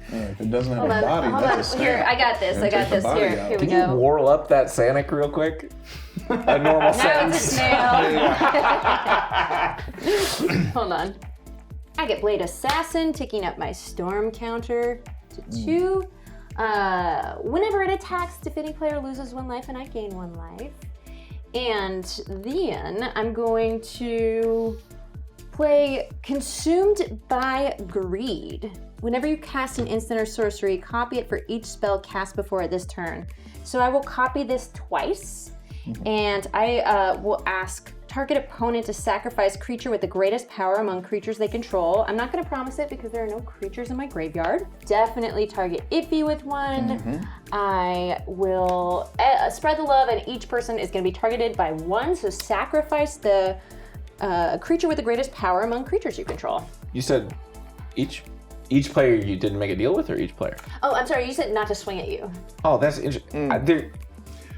If it doesn't have Hold a on, body, hold that's on. a Here, snail. I got this. And I got take the this. body Here, out. here we Can you go. whorl up that Sanic real quick? A normal Now it's a sentence. snail. Hold on. I get Blade Assassin, ticking up my storm counter to 2. Whenever it attacks, defending player loses 1 life and I gain 1 life. And then I'm going to play Consumed by Greed. Whenever you cast an instant or sorcery, copy it for each spell cast before this turn. So I will copy this twice, and I will ask target opponent to sacrifice creature with the greatest power among creatures they control. I'm not going to promise it because there are no creatures in my graveyard. Definitely target Ify with 1. I will spread the love, and each person is going to be targeted by 1. So sacrifice the creature with the greatest power among creatures you control. You said each player you didn't make a deal with, or each player? Oh, I'm sorry. You said not to swing at you. Oh, that's interesting.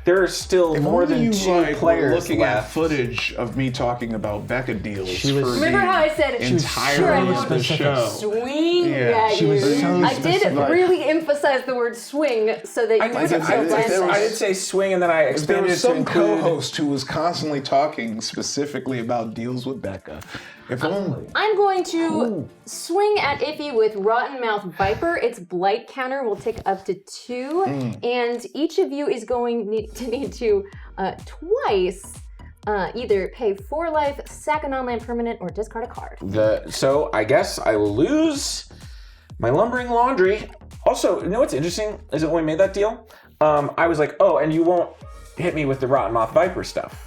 There are still If more only than you 2 were players looking left. at footage of me talking about Becca deals She was- for Remember the how I said entirety of the show. Swing Yeah, at she you. was so I did specific. really emphasize the word swing so that you would I did say swing, and then I There expanded was to some include. co-host who was constantly talking specifically about deals with Becca. If only. I'm going to swing at Ify with Rotten Mouth Viper. Its blight counter will tick up to 2, and each of you is going to need to twice either pay 4 life, sack a non-land permanent, or discard a card. So I guess I lose my lumbering laundry. Also, you know what's interesting is that when we made that deal, I was like, oh, and you won't hit me with the Rotten Moth Viper stuff.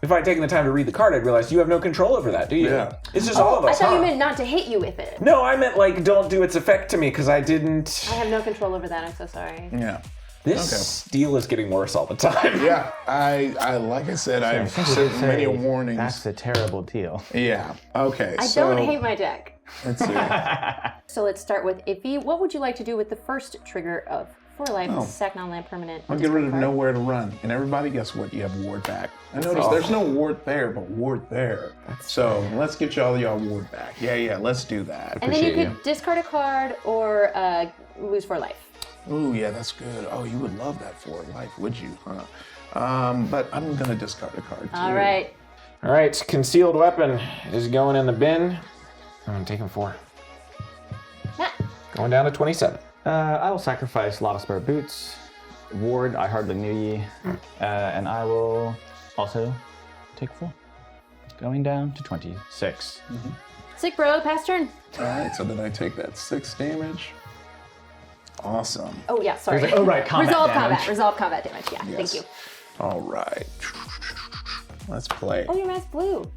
If I'd taken the time to read the card, I'd realize you have no control over that, do you? Yeah. It's just all of I us, thought you huh? meant not to hit you with it. No, I meant like don't do its effect to me because I didn't. I have no control over that. I'm so sorry. Yeah. This deal is getting worse all the time. Yeah. I like I said, I've said many warnings. That's a terrible deal. Yeah. Okay. I so don't hate my deck. let's see. So let's start with Ify. What would you like to do with the first trigger of 4 life, sack non-land permanent? I'll get rid of Nowhere to Run. And everybody, guess what? You have Ward back. I noticed there's no Ward there, but Ward there. So let's get y'all Ward back. Yeah, let's do that. And then you could discard a card or lose 4 life. Ooh, yeah, that's good. Oh, you would love that for life, would you? Huh? But I'm gonna discard a card too. All right. All right, concealed weapon is going in the bin. I'm taking 4. Matt. Going down to 27. I will sacrifice Lava Spare Boots, Ward, I Hardly Knew Ye, and I will also take 4. Going down to 26. Sick, bro. Pass turn. All right, so then I take that 6 damage. Awesome. Oh, yeah, sorry. Oh, right, combat Resolve damage. combat. Resolve combat damage. Yeah, Yes. thank you. All right. Let's play. Oh, your mask blue.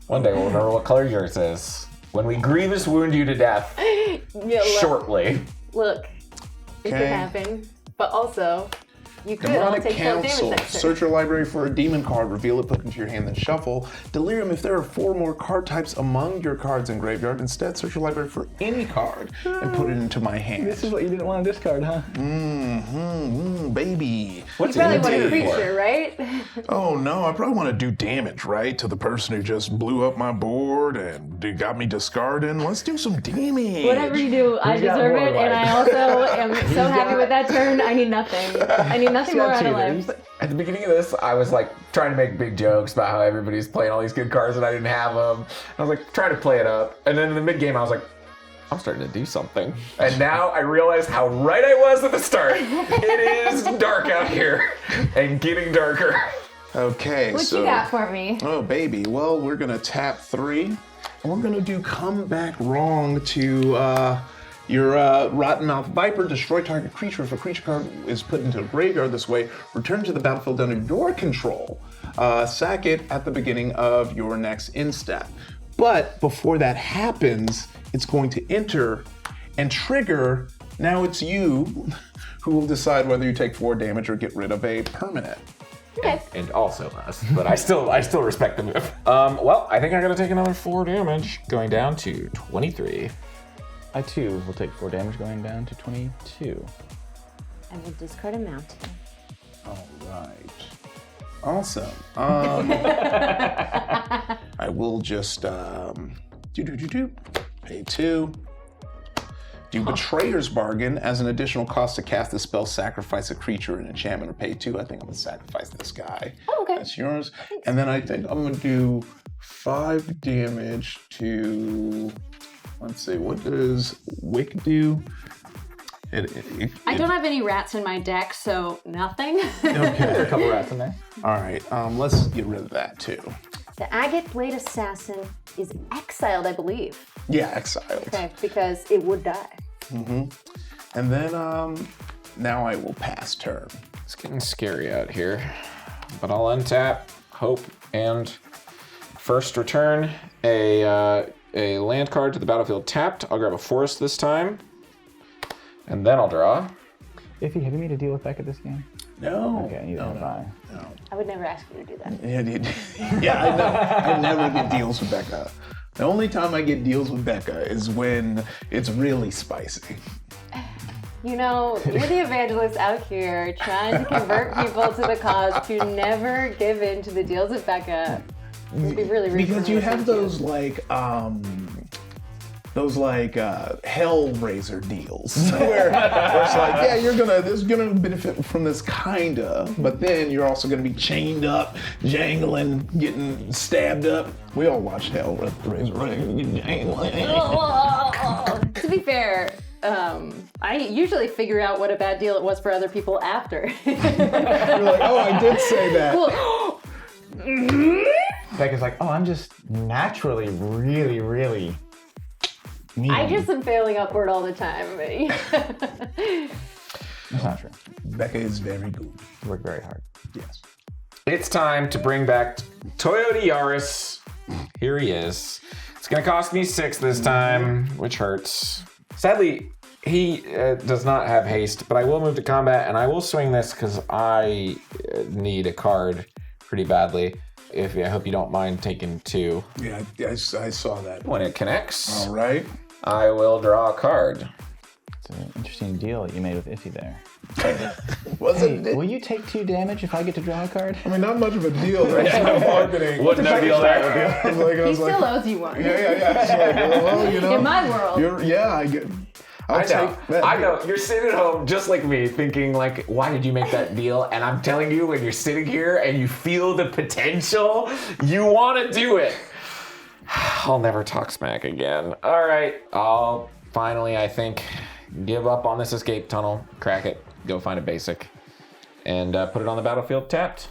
One day we'll remember what color yours is. When we grievous wound you to death Yeah, shortly. Look, it could Okay. happen. But also, you could only Demonic take 12 damage Council. next turn. Search your library for a demon card, reveal it, put it into your hand, then shuffle. Delirium, if there are 4 more card types among your cards in graveyard, instead search your library for any card and put it into my hand. This is what you didn't want to discard, huh? Baby. What's You probably it want a intended for? creature, right? Oh no, I probably want to do damage, right? To the person who just blew up my board and got me discarding. Let's do some damage. Whatever you do, I He's got deserve more it, and life. I also am so happy with that turn. I need nothing. I need nothing more out of life. At the beginning of this, I was like trying to make big jokes about how everybody's playing all these good cards and I didn't have them. I was like trying to play it up. And then in the mid game, I was like, I'm starting to do something. And now I realize how right I was at the start. It is dark out here and getting darker. Okay, What so. you got for me? Oh, baby. Well, we're going to tap 3. And we're going to do Come Back Wrong to your Rotten Mouth Viper. Destroy target creature. If a creature card is put into a graveyard this way, return to the battlefield under your control. Sack it at the beginning of your next end step. But before that happens, it's going to enter and trigger. Now it's you who will decide whether you take 4 damage or get rid of a permanent. Okay. And also us, but I still respect the move. Well, I think I'm gonna take another 4 damage, going down to 23. I too will take 4 damage going down to 22. I will discard a mountain. All right. Awesome. I will just pay 2. Do Betrayer's Bargain. As an additional cost to cast the spell, sacrifice a creature, an enchantment, or pay 2. I think I'm gonna sacrifice this guy. Oh, okay. That's yours. And then I think I'm gonna do 5 damage to, let's see, what does Wick do? I don't have any rats in my deck, so nothing. Okay. A couple rats in there. All right, let's get rid of that too. The Agate Blade Assassin is exiled, I believe. Yeah, exiled. Okay, because it would die. And then now I will pass turn. It's getting scary out here. But I'll untap, hope, and first return a land card to the battlefield tapped. I'll grab a forest this time. And then I'll draw. Ify, have you made a deal with Becca this game? No. Okay, neither have I. I would never ask you to do that. Yeah, I know. I never get deals with Becca. The only time I get deals with Becca is when it's really spicy. You know, you're the evangelist out here trying to convert people to the cause to never give in to the deals with Becca. It would be really rude Because for me you to have say to those Hellraiser deals where it's like, yeah, there's gonna benefit from this kinda, but then you're also gonna be chained up, jangling, getting stabbed up. We all watched Hellraiser, right? To be fair, I usually figure out what a bad deal it was for other people after. You're like, oh, I did say that. Cool. Becca's like, oh, I'm just naturally really, really mean. I just am failing upward all the time. That's not true. Becca is very good. You work very hard. Yes. It's time to bring back Toyota Yaris. Here he is. It's gonna cost me 6 this time, which hurts. Sadly, he does not have haste, but I will move to combat and I will swing this because I need a card pretty badly. I hope you don't mind taking 2. Yeah, I saw that. When it connects, All right. I will draw a card. It's an interesting deal that you made with Ify there. Wasn't Will you take 2 damage if I get to draw a card? I mean, not much of a deal. Right? Marketing. What's no deal there? He still owes you one. Yeah. It's like, well, you know, In my world. I get. I know. You're sitting at home just like me, thinking like, why did you make that deal? And I'm telling you, when you're sitting here and you feel the potential, you want to do it. I'll never talk smack again. All right, I'll finally, I think, give up on this escape tunnel, crack it, go find a basic, and put it on the battlefield tapped.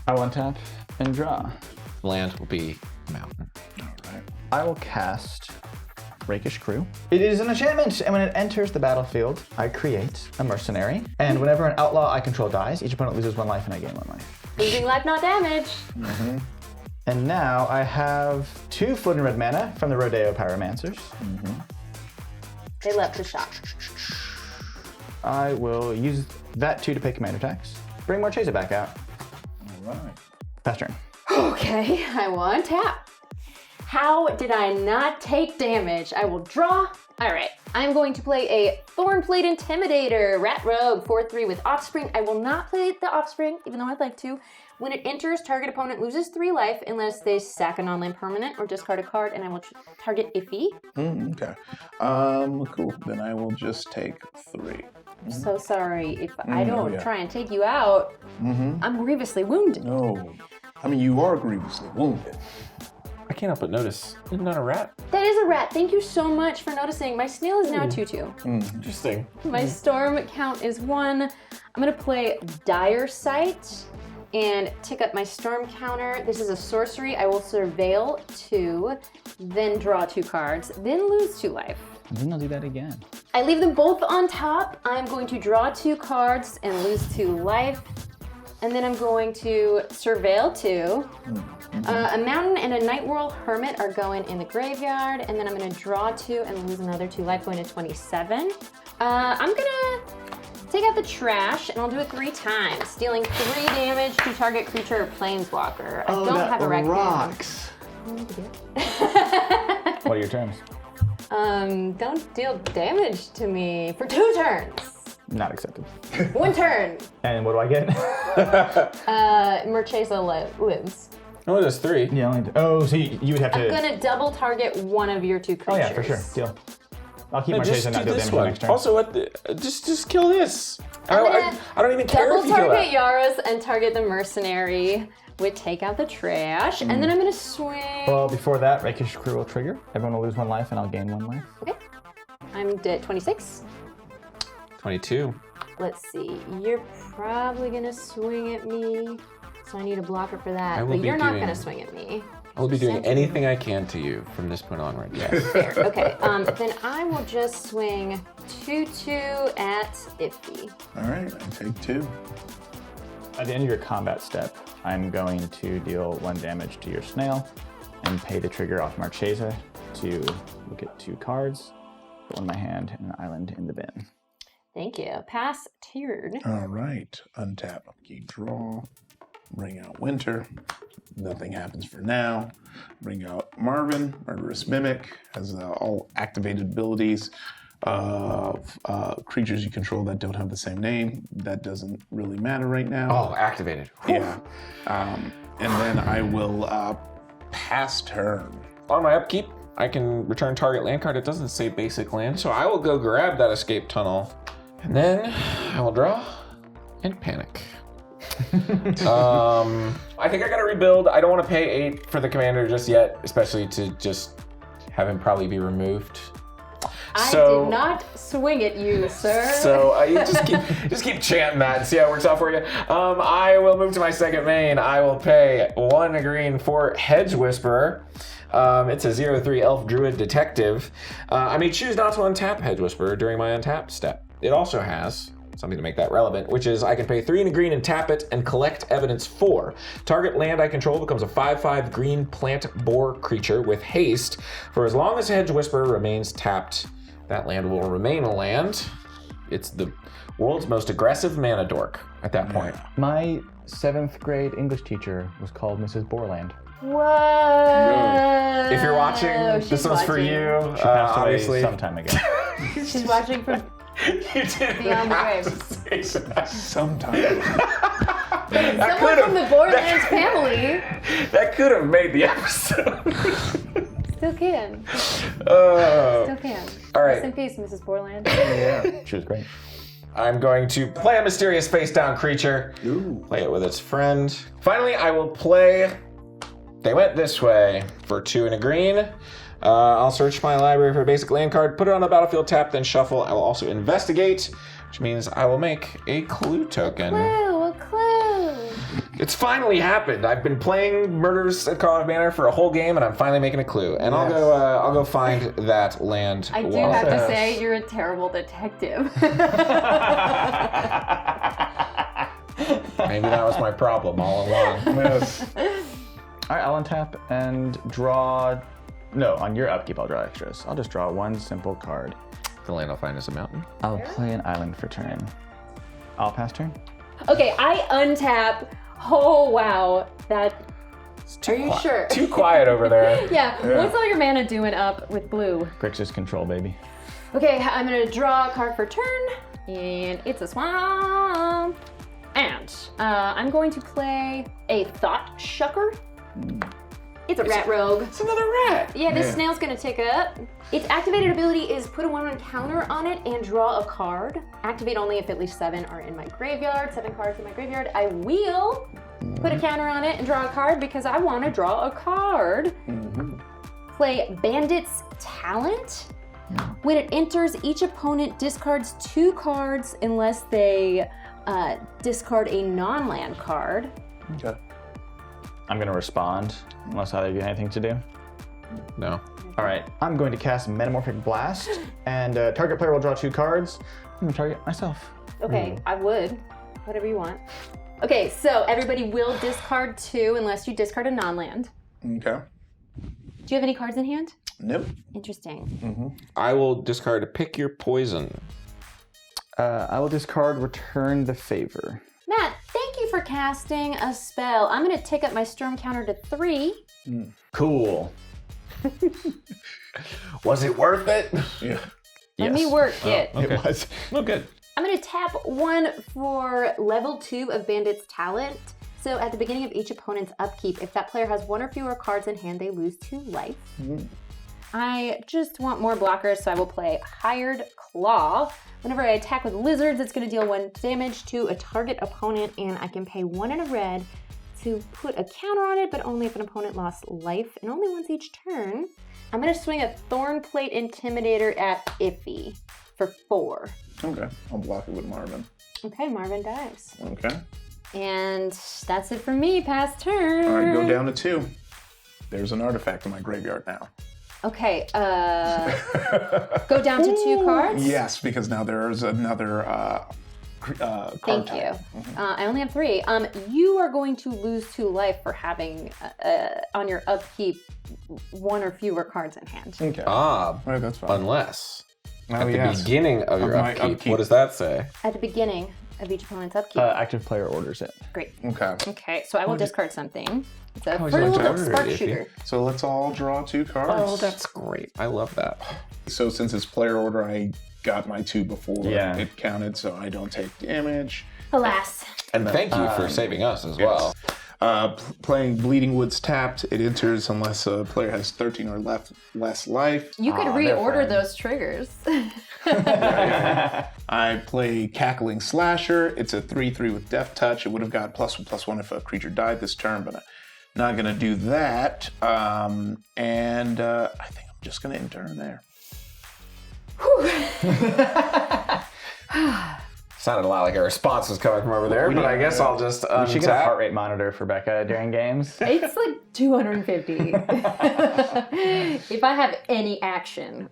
I will untap and draw. Land will be a mountain. I will cast Rakish Crew. It is an enchantment, and when it enters the battlefield, I create a mercenary. And whenever an outlaw I control dies, each opponent loses 1 life and I gain 1 life. Losing life, not damage. And now I have 2 floating red mana from the Rodeo Pyromancers. They left the shop. I will use that 2 to pay command attacks. Bring Marchesa back out. All right. Pass turn. Okay, I will untap. How did I not take damage? I will draw. All right, I'm going to play a Thornplate Intimidator, Rat Rogue, 4/3 with Offspring. I will not play the Offspring, even though I'd like to. When it enters, target opponent loses 3 life unless they sack a non-land permanent or discard a card, and I will target Ify. Okay. Cool. Then I will just take 3. I'm so sorry if I don't try and take you out. I'm grievously wounded. No. I mean, you are grievously wounded. I can't help but notice, isn't that a rat? That is a rat. Thank you so much for noticing. My snail is now 2/2. Interesting. My storm count is 1. I'm gonna play Dire Sight and tick up my storm counter. This is a sorcery. I will surveil 2, then draw 2 cards, then lose 2 life. Then I'll do that again. I leave them both on top. I'm going to draw 2 cards and lose 2 life. And then I'm going to surveil 2. A mountain and a Night World Hermit are going in the graveyard, and then I'm gonna draw 2 and lose another 2 life, going to 27. I'm gonna take out the trash, and I'll do it 3 times, dealing 3 damage to target creature or planeswalker. I don't have a raccoon. Rocks. What are your terms? Don't deal damage to me for 2 turns. Not accepted. One turn. And what do I get? Marchesa lives. Oh, there's 3. Yeah, so you would have to... I'm gonna double target one of your 2 creatures. Oh yeah, for sure. Deal. I'll keep No, Marchesa just and do not deal this damage one. next turn. Also, just kill this. I don't even care Double if you kill target that. Yaris and target the mercenary with take out the trash, and then I'm gonna swing. Well, before that, Rakish Crew will trigger. Everyone will lose 1 life, and I'll gain 1 life. Okay. I'm at 26. 22. Let's see. You're probably gonna swing at me, so I need a blocker for that. I will But be you're not doing- gonna swing at me. I will be doing anything I can to you from this point on, right? Yes. Fair. Okay. Then I will just swing 2/2 at Ify. All right, I take 2. At the end of your combat step, I'm going to deal 1 damage to your snail and pay the trigger off Marchesa to look at 2 cards, put 1 in my hand and an island in the bin. Thank you. Pass tiered. All right, untap, key draw, bring out Winter. Nothing happens for now. Bring out Marvin, Murderous Mimic, has all activated abilities of creatures you control that don't have the same name. That doesn't really matter right now. Oh, activated. Yeah. And then I will pass turn. On my upkeep, I can return target land card. It doesn't say basic land, so I will go grab that escape tunnel. And then I will draw and panic. I think I gotta rebuild. I don't want to pay 8 for the commander just yet, especially to just have him probably be removed. I did not swing at you, sir. So you just keep chanting that and see how it works out for you. I will move to my second main. I will pay 1 green for Hedge Whisperer. It's a 0/3 Elf Druid Detective. I may choose not to untap Hedge Whisperer during my untap step. It also has something to make that relevant, which is I can pay 3 and a green and tap it and collect evidence 4. Target land I control becomes a 5/5 green plant boar creature with haste. For as long as Hedge Whisperer remains tapped, that land will remain a land. It's the world's most aggressive mana dork at that point. My 7th grade English teacher was called Mrs. Borland. Whoa. If you're watching, this one's for you. She passed away Obviously. some time ago. She's watching from You didn't Beyond the have grave. to say that. Sometimes. someone from the Borderlands family. That could have made the episode. Still can. Oh. Still can. All right. Rest in peace, Mrs. Borland. She was great. I'm going to play a mysterious face-down creature. Ooh. Play it with its friend. Finally, I will play They Went This Way for 2 and a green. I'll search my library for a basic land card, put it on the battlefield tap, then shuffle. I will also investigate, which means I will make a clue token. Clue, a clue. It's finally happened. I've been playing Murders at Carlisle Manor for a whole game, and I'm finally making a clue. And I'll go find that land. I do have to say, you're a terrible detective. Maybe that was my problem all along. Yes. All right, I'll untap and draw. No, on your upkeep, I'll draw extras. I'll just draw 1 simple card. The land I'll find is a mountain. I'll play an island for turn. I'll pass turn. Okay, I untap. Oh, wow. Are you sure? Too quiet over there. Yeah. What's all your mana doing up with blue? Grixis control, baby. Okay, I'm gonna draw a card for turn, and it's a swamp. And I'm going to play a Thought Shucker. It's a rat rogue. It's another rat. Yeah, this snail's gonna tick up. Its activated ability is put a 1/1 counter on it and draw a card. Activate only if at least 7 are in my graveyard. 7 cards in my graveyard. I will put a counter on it and draw a card because I want to draw a card. Play Bandit's Talent. When it enters, each opponent discards 2 cards unless they discard a non-land card. Okay. I'm gonna respond unless either of you have anything to do. No. All right, I'm going to cast Metamorphic Blast, and target player will draw 2 cards. I'm gonna target myself. Okay, I would. Whatever you want. Okay, so everybody will discard 2 unless you discard a non-land. Okay. Do you have any cards in hand? Nope. Interesting. I will discard a Pick Your Poison. I will discard Return the Favor. Matt, thank you for casting a spell. I'm gonna tick up my storm counter to 3. Cool. Was it worth it? Yeah. Let me work it. Okay. It was. Oh, good. I'm gonna tap 1 for level 2 of Bandit's Talent. So at the beginning of each opponent's upkeep, if that player has 1 or fewer cards in hand, they lose 2 life. I just want more blockers, so I will play Hired Claw. Whenever I attack with lizards, it's gonna deal 1 damage to a target opponent, and I can pay 1 and a red to put a counter on it, but only if an opponent lost life, and only once each turn. I'm gonna swing a Thornplate Intimidator at Ify for 4. Okay, I'll block it with Marvin. Okay, Marvin dies. Okay. And that's it for me, past turn. All right, go down to 2. There's an artifact in my graveyard now. Okay, go down to 2 cards? Yes, because now there's another card Thank type. you. I only have 3. You are going to lose 2 life for having, on your upkeep, 1 or fewer cards in hand. Okay. Ah, All right, that's fine. unless Oh, at the yes. beginning of your my upkeep. upkeep. What does that say? At the beginning of each opponent's upkeep. Active player orders it. Great. Okay. Okay, so I will discard something. It's a you frilled like to spark order it, shooter. So let's all draw 2 cards. Oh, that's great. I love that. So since it's player order, I got my 2 before Yeah. it counted, so I don't take damage. Alas. And thank you for saving us as well. Playing Bleeding Woods tapped, it enters unless a player has 13 or less life. You could reorder those triggers. I play Cackling Slasher. It's a 3/3 with Death Touch. It would have got +1/+1 if a creature died this turn, but I'm not going to do that. I think I'm just going to end turn there. Sounded a lot like a response was coming from over there, but I guess I'll just We should get a heart untap. rate monitor for Becca during games. It's like 250. If I have any action.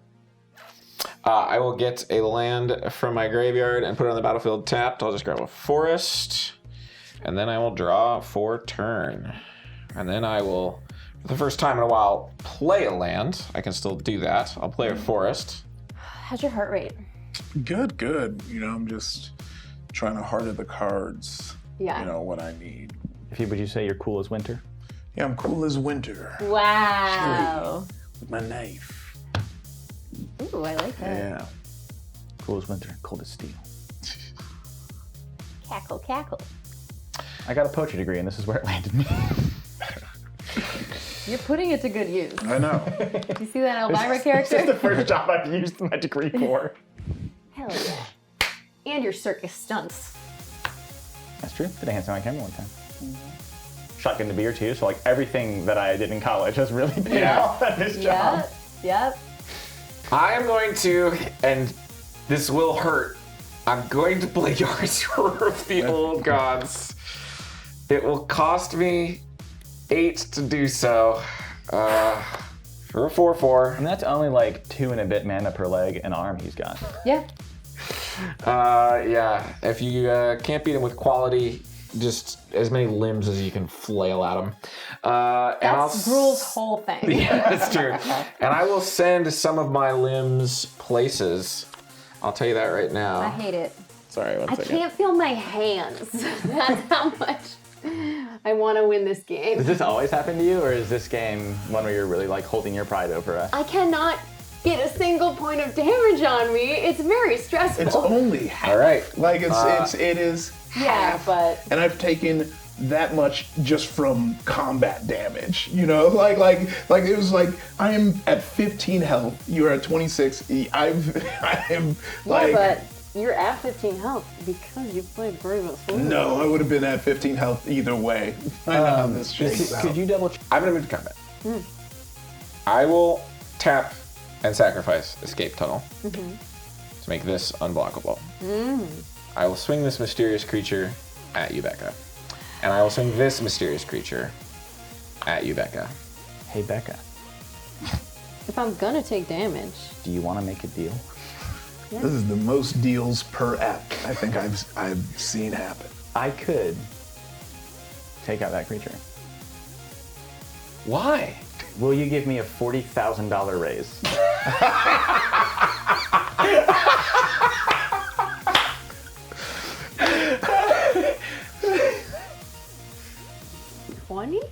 I will get a land from my graveyard and put it on the battlefield tapped. I'll just grab a forest, and then I will draw for turn. And then I will, for the first time in a while, play a land. I can still do that. I'll play a forest. How's your heart rate? Good. You know, I'm just trying to heart of the cards. Yeah. You know, what I need. Would you say you're cool as winter? Yeah, I'm cool as winter. Wow. With my knife. Ooh, I like that. Yeah. Cool as winter, cold as steel. Cackle, cackle. I got a poetry degree, and this is where it landed me. You're putting it to good use. I know. You see that Elvira This is the character? first job I've used my degree for. Hell yeah. And your circus stunts. That's true. Did a handstand on camera one time. Shotgun to beer too, so like everything that I did in college has really paid off at this job. Yep. I am going to, and this will hurt, I'm going to play Yaris of the Old Gods. It will cost me 8 to do so. For a 4/4. And that's only like 2 and a bit mana per leg and arm he's got. Yeah. Yeah, if you can't beat him with quality, just as many limbs as you can flail at him. That's Gruel's whole thing. Yeah, that's true. And I will send some of my limbs places. I'll tell you that right now. I hate it. Sorry, one I second. can't feel my hands. That's how much I want to win this game. Does this always happen to you, or is this game one where you're really like holding your pride over us? I cannot get a single point of damage on me. It's very stressful. It's only half. All right. Like it is yeah, half. but And I've taken that much just from combat damage. You know, like it was like I am at 15 health. You're at 26. I am like. but you're at 15 health because you played Brave as Fool. No, I would have been at 15 health either way. I know how this shakes out. Could you double check? I'm gonna move to combat. I will tap and sacrifice Escape Tunnel to make this unblockable. I will swing this mysterious creature at you, Becca. And I will swing this mysterious creature at you, Becca. Hey Becca, If I'm gonna take damage. do you want to make a deal? This is the most deals per app I think I've seen happen. I could take out that creature. Why? Will you give me a $40,000 raise? $20?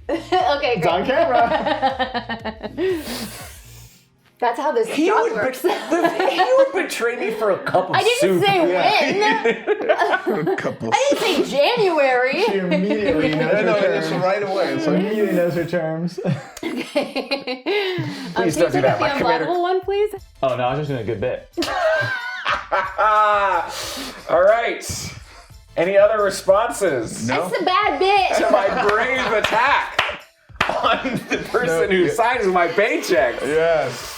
Okay, great. On camera. That's how this He shop would, works. he would betray me for a cup of I didn't soup. say when. A couple. I didn't say January. She immediately knows No, her it's terms. right away. It's like, Immediately knows her terms. Okay. Please can don't you do that, take my the commander. unblockable one, please? Oh no, I was just doing a good bit. All right. Any other responses no. That's a bad bit. to my brave attack on the person who signs my paychecks? Yes.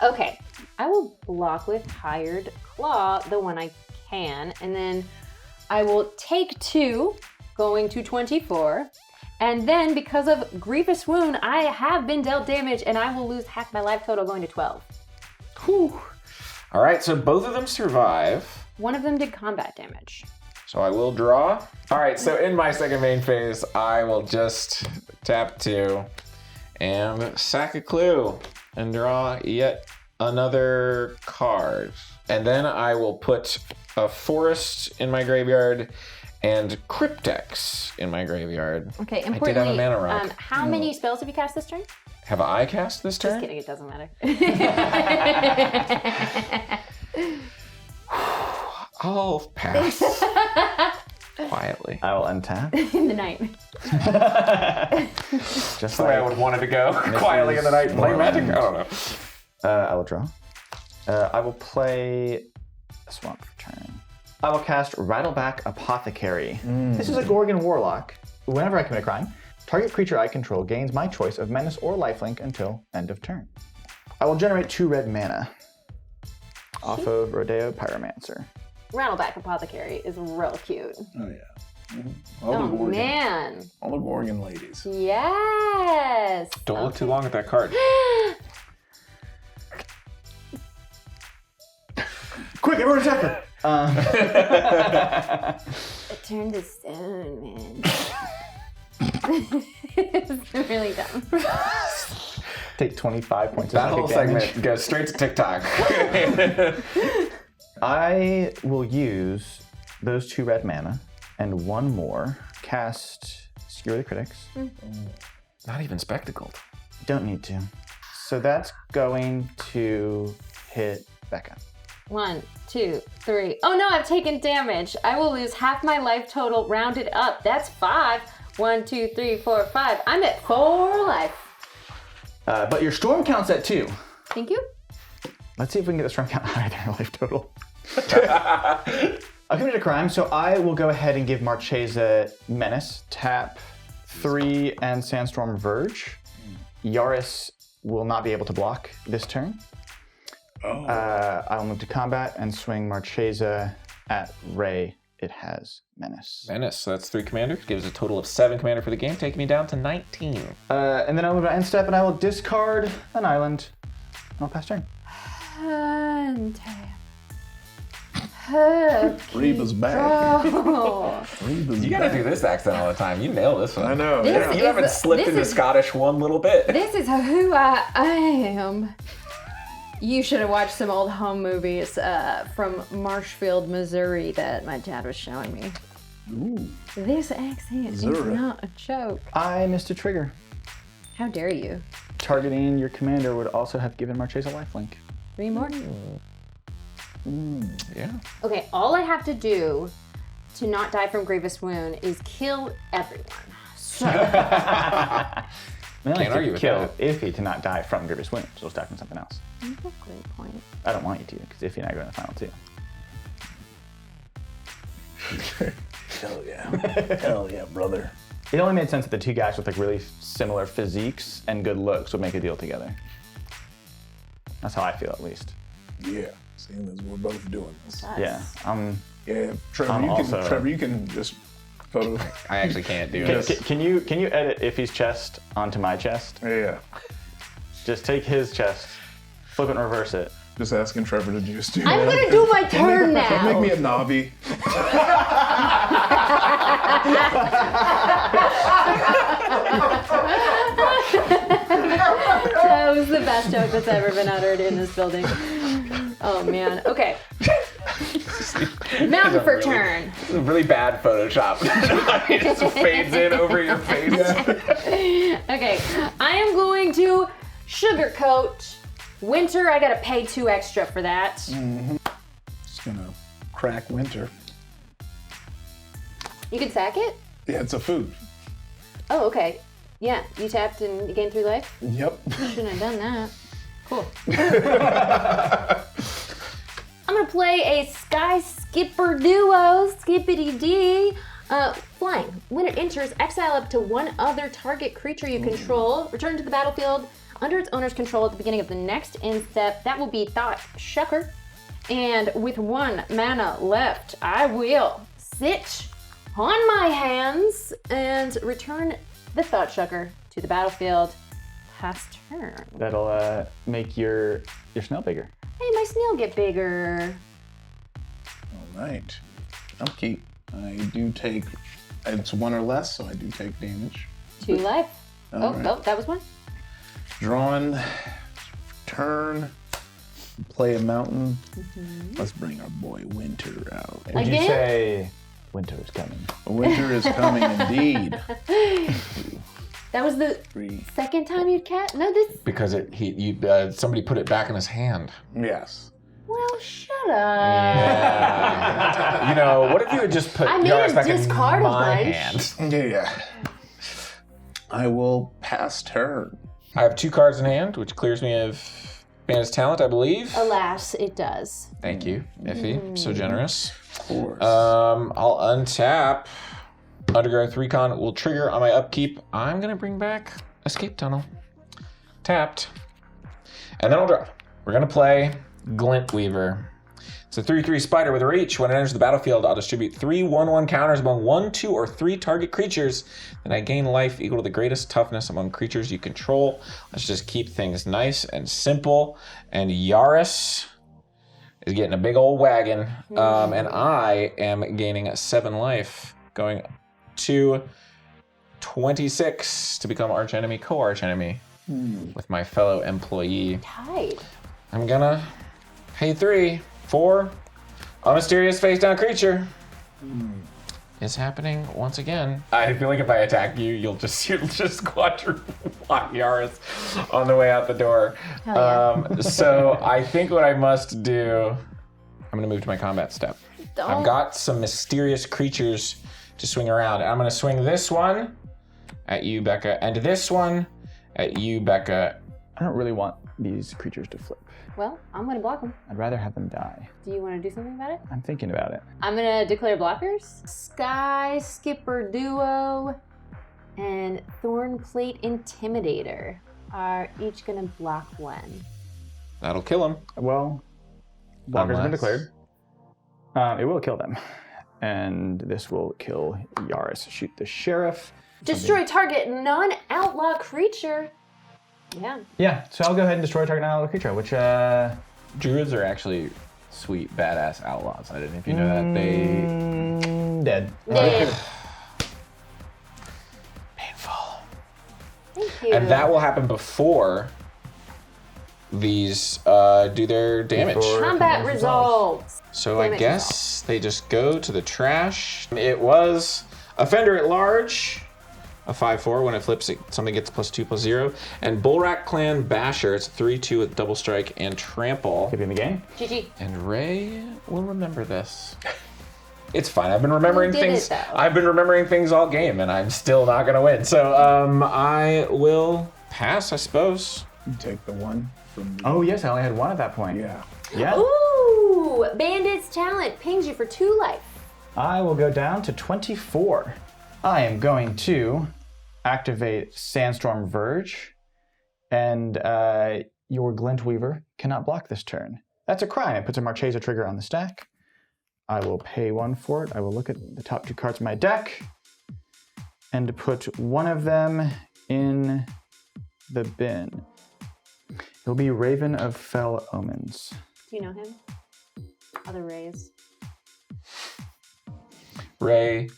Okay. I will block with Hired Claw, the one I can, and then I will take 2, going to 24. And then, because of Grievous Wound, I have been dealt damage, and I will lose half my life total, going to 12. Whew. All right, so both of them survive. One of them did combat damage. So I will draw. All right, so in my second main phase, I will just tap 2 and sack a clue and draw yet another card. And then I will put a forest in my graveyard and Cryptex in my graveyard. Okay, I did have a importantly, mana rock. how many spells have you cast this turn? Have I cast this turn? Just kidding, it doesn't matter. I'll pass. Quietly. I will untap. In the night. Just That's the way I like would want it to go. Quietly in the night and play Magic? I don't know. I will draw. I will play a swamp for turn. I will cast Rattleback Apothecary. This is a Gorgon Warlock. Whenever I commit a crime, target creature I control gains my choice of menace or lifelink until end of turn. I will generate 2 red mana off of Rodeo Pyromancer. Rattleback Apothecary is real cute. Oh, yeah. All Oh, the Gorgon. man. All the Gorgon ladies. Yes. Don't look too long at that card. Quick, everyone attack her! It turned to stone, man. It's really dumb. Take 25 points That of whole psychic damage. segment goes straight to TikTok. I will use those 2 red mana and 1 more. Cast Skewer the Critics. Not even spectacled. Don't need to. So that's going to hit Becca. 1, 2, 3. Oh no, I've taken damage. I will lose half my life total rounded up. That's 5. 1, 2, 3, 4, 5. I'm at 4 life. But your storm counts at 2. Thank you. Let's see if we can get the storm count higher than your life total. I committed a crime, so I will go ahead and give Marchesa Menace, tap 3 and Sandstorm Verge. Yaris will not be able to block this turn. I will move to combat and swing Marchesa at Ray. It has Menace. Menace, so that's 3 commander. Gives a total of 7 commander for the game, taking me down to 19. And then I'll move to end step and I will discard an island. And I'll pass turn. Reba's back. Oh. Reba's You gotta back. do this accent all the time. You nail this one. I know. This Yeah. is- You haven't slipped this into is- Scottish one little bit. This is who I am. You should have watched some old home movies from Marshfield, Missouri that my dad was showing me. Ooh. This accent is Missouri. not a joke. I missed a trigger. How dare you? Targeting your commander would also have given Marchesa lifelink. 3 more? Yeah. Okay, all I have to do to not die from Grievous Wound is kill everyone. So, I mean, I Can't argue with kill that. Ify to not die from Grievous Wound, so stack from something else. that's a great point. I don't want you to, because Ify and I go in the final 2. Hell yeah. Hell yeah, brother. It only made sense that the 2 guys with like really similar physiques and good looks would make a deal together. That's how I feel, at least. Yeah. Seeing as we're both doing this. Yeah. Yeah, Trevor, I'm you also- can. Trevor, you can just photo. I actually can't do Can, this. can you edit Ify's chest onto my chest? Yeah. Just take his chest, flip it and reverse it. Just asking Trevor to just do. I'm gonna do my turn Don't make now. me a Navi. That was the best joke that's ever been uttered in this building. Oh man. Okay. Mountain for turn. This is a really bad Photoshop. It just fades in over your face. Okay. I am going to sugarcoat Winter, I gotta pay 2 extra for that. Just gonna crack winter. You can sack it? Yeah, it's a food. Oh, okay. Yeah, you tapped and you gained 3 life? Yep. Shouldn't have done that. Cool. I'm gonna play a Sky Skipper duo, Skippity D. Flying. When it enters, exile up to 1 other target creature you control. Return to the battlefield under its owner's control at the beginning of the next end step. That will be Thought Shucker. And with 1 mana left, I will sit on my hands and return the Thought Shucker to the battlefield. Pass turn. That'll make your snail bigger. Hey, my snail get bigger. All right. Upkeep. I do take, it's 1 or less, so I do take damage. 2 life. All right. Oh, that was 1. Drawing, turn, play a mountain. Let's bring our boy Winter out. Would you say winter is coming? Winter is coming indeed. That was the 3. second time you'd no, this. Because somebody put it back in his hand. Yes. Well, shut up. Yeah. You know, what if you had just put I made Yaris him back in discard a my bunch. hand? Yeah. I will pass turn. I have 2 cards in hand, which clears me of Bandit's Talent, I believe. Alas, it does. Thank you, Ify. So generous. Of course. I'll untap. Undergrowth Recon will trigger on my upkeep. I'm gonna bring back Escape Tunnel. Tapped. And then I'll draw. We're gonna play Glint Weaver. It's a 3/3 spider with a reach. When it enters the battlefield, I'll distribute 3 1/1 counters among 1, 2, or 3 target creatures. Then I gain life equal to the greatest toughness among creatures you control. Let's just keep things nice and simple. And Yaris is getting a big old wagon. And I am gaining 7 life, going to 26 to become archenemy, co-archenemy with my fellow employee. Tied. I'm gonna pay 3 for a mysterious face-down creature. It's happening once again. I feel like if I attack you, you'll just quadruple block Yaris on the way out the door. So I think what I must do, I'm gonna move to my combat step. I've got some mysterious creatures to swing around. I'm gonna swing this one at you, Becca, and this one at you, Becca. I don't really want these creatures to flip. Well, I'm gonna block them. I'd rather have them die. Do you want to do something about it? I'm thinking about it. I'm gonna declare blockers. Sky Skipper Duo and Thornplate Intimidator are each gonna block 1. That'll kill him. Well, blockers have been Unless- declared. It will kill them. And this will kill Yaris. Shoot the sheriff. Destroy target non-outlaw creature. Yeah. Yeah, so I'll go ahead and destroy target non-outlaw creature, which Druids are actually sweet, badass outlaws. I didn't know if you know that. They dead. Dead. painful. Thank you. And that will happen before these do their damage. Combat results. So I Damage guess they just go to the trash. It was Offender at Large, a 5/4. When it flips, something gets +2/+0. And Bullrack Clan Basher, it's 3/2 with double strike and trample. Keep in the game. GG. And Ray will remember this. It's fine. I've been remembering You did things. it, though. I've been remembering things all game, and I'm still not gonna win. So I will pass, I suppose. You take the 1 from Oh yes, I only had 1 at that point. Yeah. Yeah. Ooh, Bandit's Talent pings you for 2 life. I will go down to 24. I am going to activate Sandstorm Verge, and your Glint Weaver cannot block this turn. That's a crime. It puts a Marchesa trigger on the stack. I will pay 1 for it. I will look at the top 2 cards of my deck and put 1 of them in the bin. It'll be Raven of Fell Omens. Do you know him? Other Rays. Ray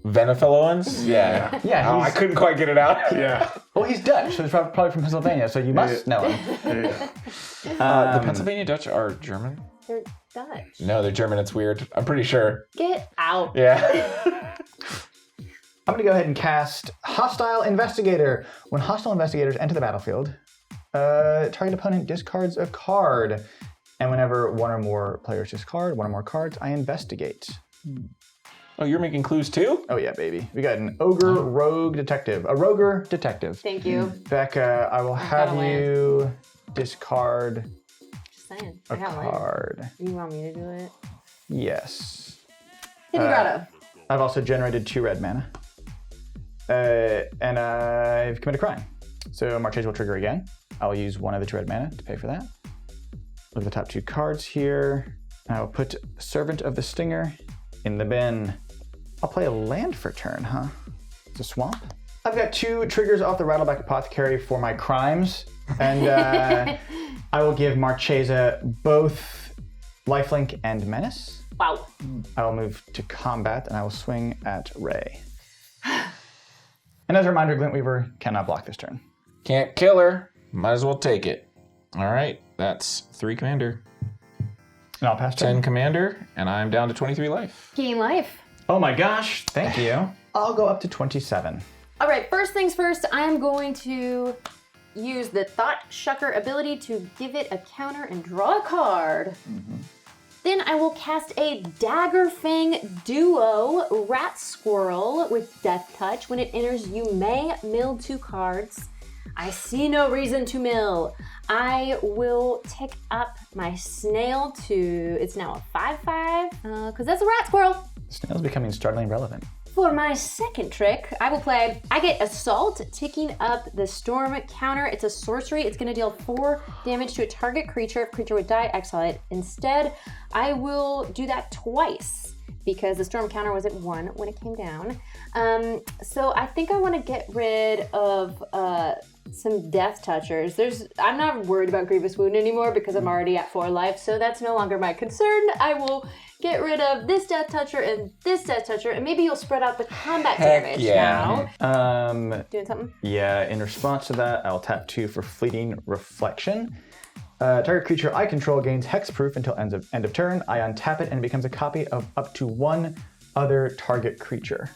Venefelloans? Yeah. Yeah, Oh, I he's, couldn't quite get it out. Yeah. well, he's Dutch, so he's probably from Pennsylvania, so you must know him. Yeah. The Pennsylvania Dutch are German? They're Dutch. No, they're German. It's weird. I'm pretty sure. Get out. Yeah. I'm going to go ahead and cast Hostile Investigator. When hostile investigators enter the battlefield, target opponent discards a card. And whenever one or more players discard one or more cards, I investigate. Oh, you're making clues too? Oh yeah, baby. We got an ogre, rogue, detective. A roguer, detective. Thank you. Becca, I will have you discard Just saying. a card. You want me to do it? Yes. Hidden Grotto. I've also generated 2 red mana. And I've committed a crime. So Marchese will trigger again. I'll use 1 of the 2 red mana to pay for that. Look at the top 2 cards here. I will put Servant of the Stinger in the bin. I'll play a land for turn, huh? It's a swamp. I've got 2 triggers off the Rattleback Apothecary for my crimes. And I will give Marchese both Lifelink and Menace. Wow. I will move to combat and I will swing at Ray. And as a reminder, Glintweaver cannot block this turn. Can't kill her. Might as well take it. All right, that's 3 commander. And I'll pass turn. 10 commander, and I'm down to 23 life. Gain life. Oh my gosh, thank you. I'll go up to 27. All right, first things first, I'm going to use the Thought Shucker ability to give it a counter and draw a card. Then I will cast a Daggerfang Duo Rat Squirrel with Death Touch. When it enters, you may mill 2 cards. I see no reason to mill. I will tick up my snail to, it's now a 5/5, because that's a rat squirrel. Snail's becoming startlingly relevant. For my second trick, I will play, I get Assault, ticking up the Storm counter. It's a sorcery. It's going to deal 4 damage to a target creature. If creature would die, exile it. Instead, I will do that twice because the Storm counter was at 1 when it came down. So I think I want to get rid of some Death Touchers. I'm not worried about Grievous Wound anymore because I'm already at 4 life, so that's no longer my concern. I will get rid of this Death Toucher and this Death Toucher, and maybe you'll spread out the combat damage now. Doing something? Yeah, in response to that, I'll tap 2 for Fleeting Reflection. Target creature I control gains hexproof until end of turn. I untap it and it becomes a copy of up to 1 other target creature.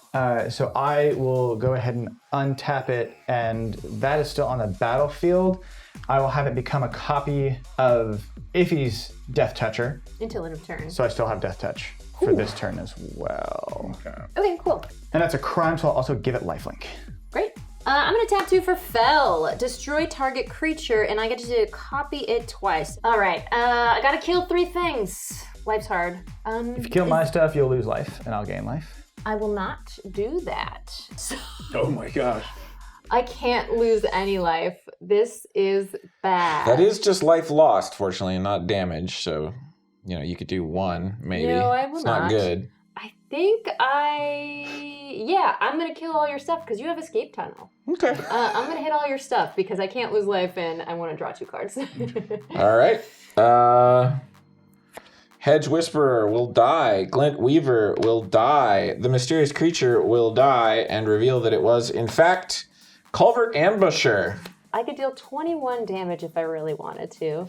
So I will go ahead and untap it, and that is still on the battlefield. I will have it become a copy of Ify's Death Toucher. Until end of turn. So I still have Death Touch for this turn as well. Okay, cool. And that's a crime, so I'll also give it lifelink. Great. I'm gonna tap 2 for Fell. Destroy target creature, and I get to copy it twice. All right, I gotta kill 3 things. Life's hard. If you kill my stuff, you'll lose life, and I'll gain life. I will not do that. So Oh my gosh. I can't lose any life. This is bad. That is just life lost, fortunately, and not damage. So, you could do 1, maybe. No, I will it's not good. I think I'm gonna kill all your stuff because you have Escape Tunnel. Okay. I'm gonna hit all your stuff because I can't lose life and I want to draw 2 cards. All right. Hedge Whisperer will die. Glint Weaver will die. The mysterious creature will die and reveal that it was, in fact, Culvert Ambusher. I could deal 21 damage if I really wanted to,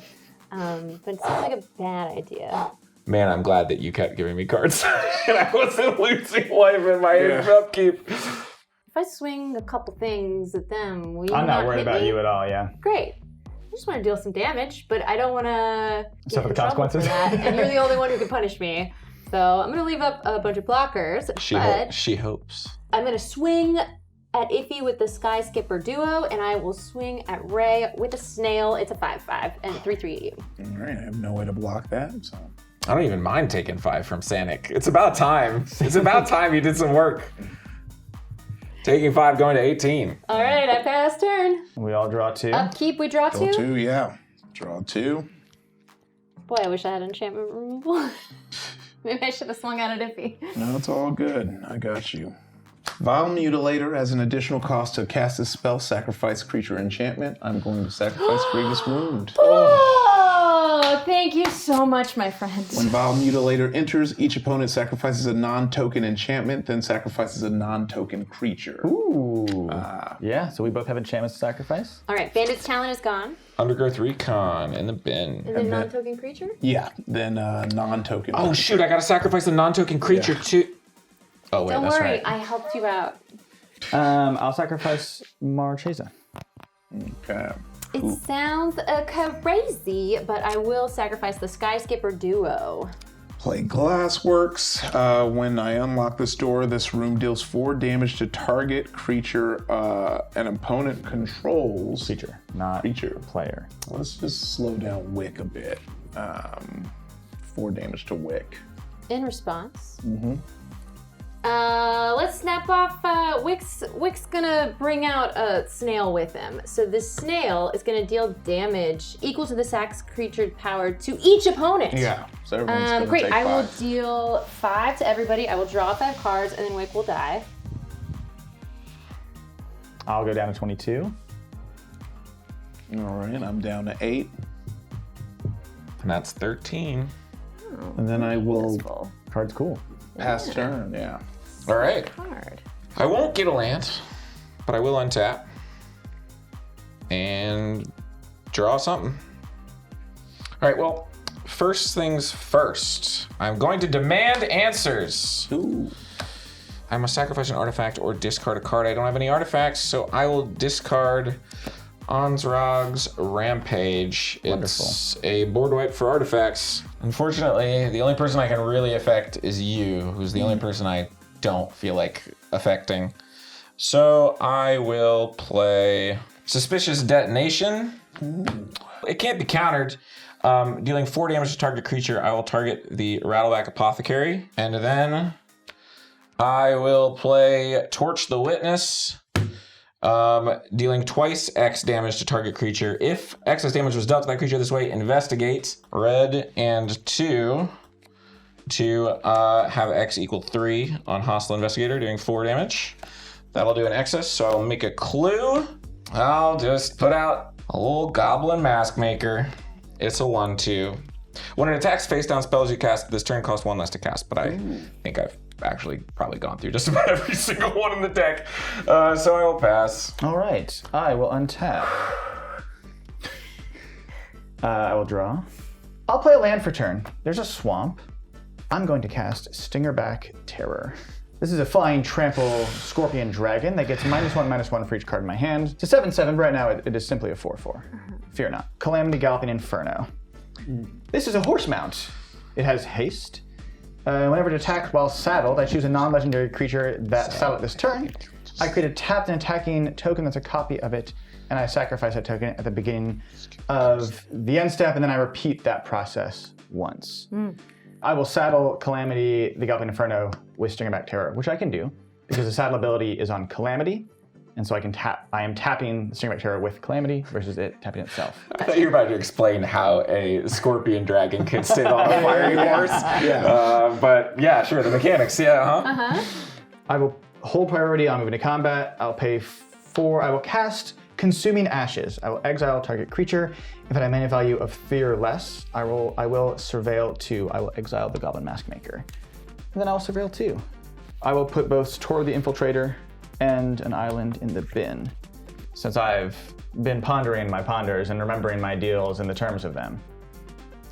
but it seems like a bad idea. Man, I'm glad that you kept giving me cards and I wasn't losing life in my upkeep. If I swing a couple things at them, will you I'm not worried hit about me? you at all, yeah. Great. I just want to deal some damage, but I don't want to get Suffer in the trouble consequences. for that. And you're the only one who can punish me. So I'm going to leave up a bunch of blockers, but She hopes. I'm going to swing at Ify with the Sky Skipper Duo, and I will swing at Ray with a Snail. It's a 5/5 and 3/3. All right, I have no way to block that, so. I don't even mind taking 5 from Sanic. It's about time. It's about time you did some work. Taking 5, going to 18. All right, I pass turn. We all draw 2. Upkeep, we draw 2. Draw 2, yeah. Draw 2. Boy, I wish I had enchantment removal. Maybe I should have swung at it Ify. No, it's all good. I got you. Vile Mutilator, as an additional cost to cast this spell, sacrifice creature enchantment. I'm going to sacrifice Grievous Wound. Oh, thank you so much, my friend. When Vile Mutilator enters, each opponent sacrifices a non-token enchantment, then sacrifices a non-token creature. Ooh. Yeah, so we both have enchantments to sacrifice. All right, Bandit's Talent is gone. Undergrowth Recon in the bin. Is it a non-token creature? Yeah, then non-token. Oh shoot, I gotta sacrifice a non-token creature too. Oh wait, Don't that's worry, right. I helped you out. I'll sacrifice Marchese. Okay. It sounds crazy, but I will sacrifice the Sky Skipper duo. Play Glassworks. When I unlock this door, this room deals 4 damage to target creature an opponent controls. Creature, not Creature. player. Let's just slow down Wick a bit. 4 damage to Wick. In response. Let's snap off. Wick's gonna bring out a snail with him. So this snail is gonna deal damage equal to the sack's creature power to each opponent. Yeah. So everyone's gonna Great. take I will 5. deal 5 to everybody. I will draw 5 cards, and then Wick will die. I'll go down to 22. All right, I'm down to 8. And that's 13. And then I will Full Card's cool. pass turn, yeah. All right. card. I won't get a land, but I will untap and draw something. All right, well, first things first. I'm going to demand answers. Ooh. I must sacrifice an artifact or discard a card. I don't have any artifacts, so I will discard Ansrog's Rampage. It's a board wipe for artifacts. Unfortunately, the only person I can really affect is you, who's the only person I don't feel like affecting. So I will play Suspicious Detonation. It can't be countered. Dealing 4 damage to target creature, I will target the Rattleback Apothecary. And then I will play Torch the Witness. Dealing twice X damage to target creature. If excess damage was dealt to that creature this way, investigate. Red and 2 to have X equal 3 on Hostile Investigator, doing 4 damage. That'll do an excess, so I'll make a clue. I'll just put out a little Goblin Mask Maker. It's a 1/2. When it attacks face down spells you cast this turn cost 1 less to cast, but I think I've actually probably gone through just about every single one in the deck. So I will pass. All right, I will untap. I will draw. I'll play a land for turn. There's a swamp. I'm going to cast Stingerback Terror. This is a flying trample scorpion dragon that gets -1/-1 for each card in my hand. It's a 7/7, but right now it is simply a 4/4. Fear not. Calamity Galloping Inferno. This is a horse mount. It has haste. Whenever it attacks while saddled, I choose a non-legendary creature that saddled this turn. I create a tapped and attacking token that's a copy of it, and I sacrifice that token at the beginning of the end step, and then I repeat that process once. I will saddle Calamity, the Galloping Inferno, with Stingerback Terror, which I can do because the saddle ability is on Calamity, and so I can tap. I am tapping Stingerback Terror with Calamity versus it tapping itself. I thought you were about to explain how a scorpion dragon could sit on a fiery horse. But yeah, sure, the mechanics, I will hold priority on moving to combat. I'll pay 4. I will cast Consuming Ashes. I will exile target creature. If it has a mana value of 3 or less, I will surveil 2. I will exile the Goblin Mask Maker. And then I will surveil 2. I will put both Tor the Infiltrator and an island in the bin. Since I've been pondering my ponders and remembering my deals and the terms of them,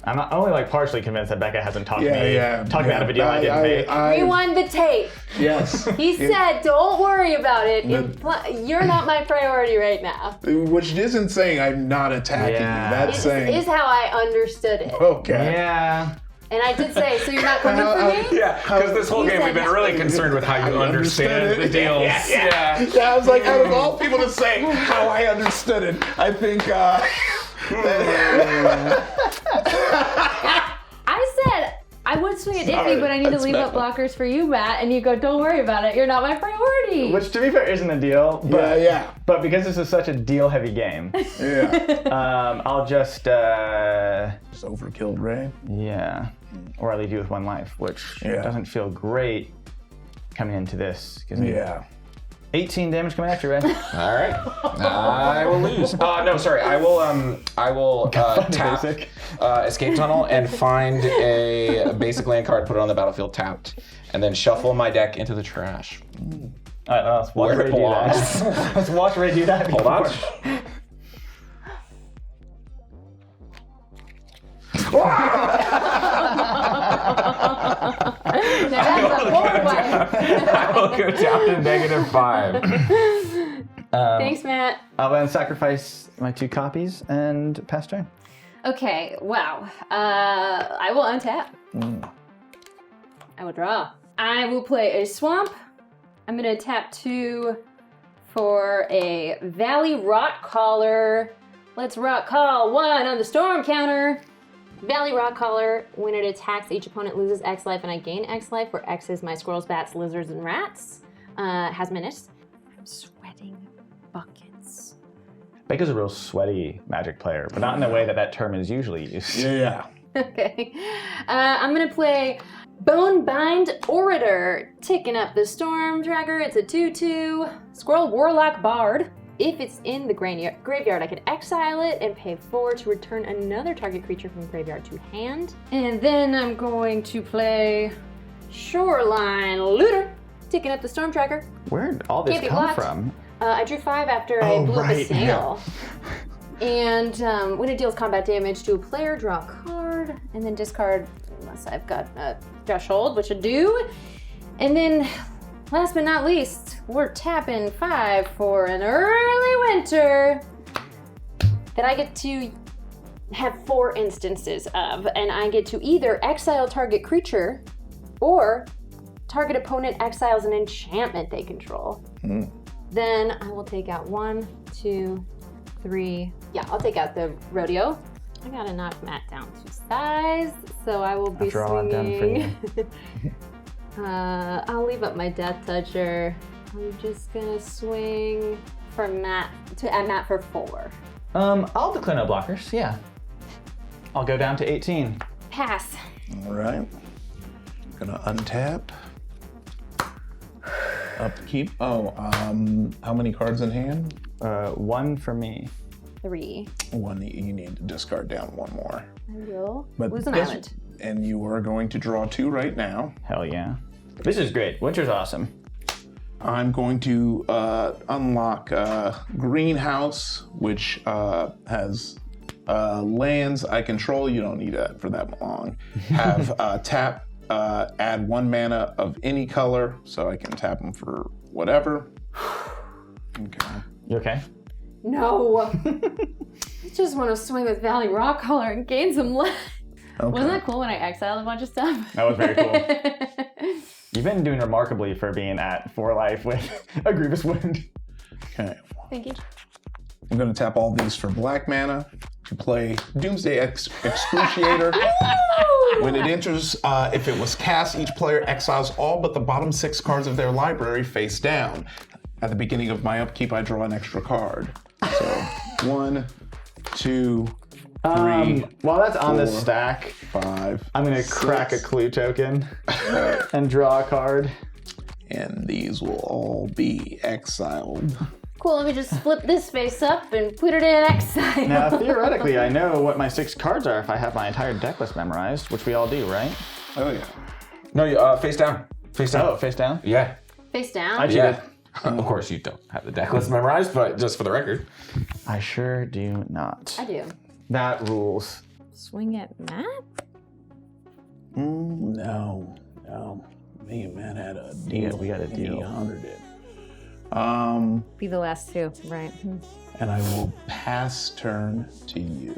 I'm only like partially convinced that Becca hasn't talked me out of a deal I didn't make. Rewind the tape. Yes. He said, "Don't worry about it. You're not my priority right now." Which isn't saying I'm not attacking you. That's saying. Is how I understood it. Okay. Yeah. And I did say, "So you're not coming for me?" Yeah, because this whole You game said we've been no. really concerned with how you understand the deals. Yeah, I was like, out of all people to say how I understood it, I think. I said I would swing at Ify, but I need to that's leave up blockers for you, Matt. And you go, "Don't worry about it. You're not my priority." Which, to be fair, isn't a deal. But, Yeah. But because this is such a deal-heavy game, I'll just, Just overkilled Ray. yeah. Or I leave you with 1 life, which doesn't feel great coming into this. Yeah. 18 damage coming at you, Ray. All right, I will lose. No, sorry. I will tap Escape Tunnel and find a basic land card, put it on the battlefield tapped, and then shuffle my deck into the trash. All right, let's watch Where Ray it do belongs. that. Let's watch Ray do that. Hold on. That's a board wipe. I will go down to -5. Thanks, Matt. I'll then sacrifice my 2 copies and pass turn. Okay, wow. I will untap. I will draw. I will play a swamp. I'm gonna tap 2 for a Valley Rot Caller. Let's Rot Call 1 on the storm counter. Valley Rot Caller, when it attacks, each opponent loses X life and I gain X life, where X is my squirrels, bats, lizards, and rats. Has menace. I'm sweating buckets. Becca's a real sweaty Magic player, but not in the way that term is usually used. Yeah. Okay. I'm gonna play Bonebind Orator, ticking up the storm tracker. It's a 2/2 Squirrel Warlock Bard. If it's in the graveyard, I can exile it and pay 4 to return another target creature from graveyard to hand. And then I'm going to play Shoreline Looter, ticking up the storm tracker. Where did all this Can't be come blocked. from? I drew 5 after I blew up a sail. And when it deals combat damage to a player, draw a card, and then discard unless I've got a threshold, which I do. And then, last but not least, we're tapping 5 for an early winter that I get to have 4 instances of, and I get to either exile target creature or target opponent exiles an enchantment they control. Then I will take out 1, 2, 3. Yeah, I'll take out the rodeo. I gotta knock Matt down to size, so I will be After all I've done for swinging. I'll leave up my Death Toucher. I'm just gonna swing for Matt for 4. I'll declare no blockers, yeah. I'll go down to 18. Pass. All right. Gonna untap. Upkeep. Oh, how many cards in hand? 1 for me. 3. 1. You need to discard down 1 more. I will But lose an this- island. And you are going to draw 2 right now. Hell yeah. This is great. Winter's awesome. I'm going to unlock Greenhouse, which has lands I control. You don't need that for that long. Have tap, add 1 mana of any color, so I can tap them for whatever. Okay. You okay? No. I just want to swing with Valley Rock Caller and gain some life. Okay. Wasn't that cool when I exiled a bunch of stuff? That was very cool. You've been doing remarkably for being at 4 life with a Grievous Wound. Okay. Thank you. I'm going to tap all these for black mana to play Doomsday Excruciator. When it enters, if it was cast, each player exiles all but the bottom 6 cards of their library face down. At the beginning of my upkeep, I draw an extra card. So 1, 2, 3. While that's on the 4, stack, 5. I'm gonna crack a clue token and draw a card. And these will all be exiled. Cool, let me just flip this face up and put it in exile. Now, theoretically, I know what my 6 cards are if I have my entire deck list memorized, which we all do, right? Oh yeah. No, face down. Face down. Oh, face down? Yeah. Face down. I cheated. Of course you don't have the deck list memorized, but just for the record. I sure do not. I do. That rules. Swing at Matt? No. Me and Matt had a deal. Yeah, we got a deal. He honored it. Be the last 2, right? And I will pass turn to you.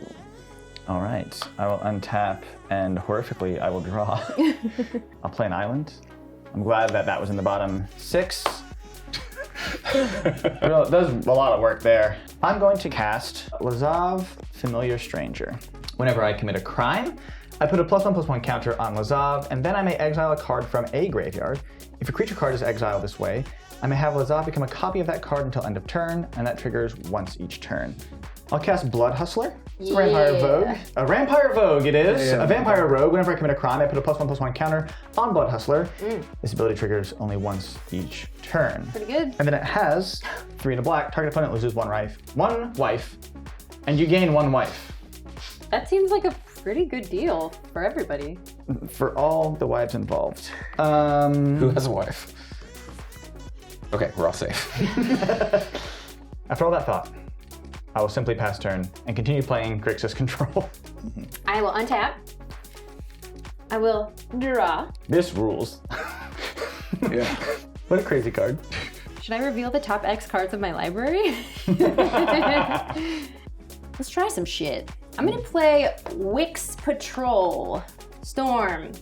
All right, I will untap, and horrifically, I will draw. I'll play an island. I'm glad that was in the bottom 6. There's a lot of work there. I'm going to cast Lazav, Familiar Stranger. Whenever I commit a crime, I put a +1/+1 counter on Lazav, and then I may exile a card from a graveyard. If a creature card is exiled this way, I may have Lazav become a copy of that card until end of turn, and that triggers once each turn. I'll cast Blood Hustler. It's a Vampire Vogue. A Vampire Vogue it is. Yeah. A Vampire Rogue. Whenever I commit a crime, I put a +1/+1 counter on Blood Hustler. This ability triggers only once each turn. Pretty good. And then it has 3 in a black. Target opponent loses 1 wife, and you gain 1 wife. That seems like a pretty good deal for everybody. For all the wives involved. Who has a wife? Okay, we're all safe. After all that thought, I will simply pass turn and continue playing Grixis Control. I will untap. I will draw. This rules. Yeah. What a crazy card. Should I reveal the top X cards of my library? Let's try some shit. I'm gonna play Wix Patrol. Storm.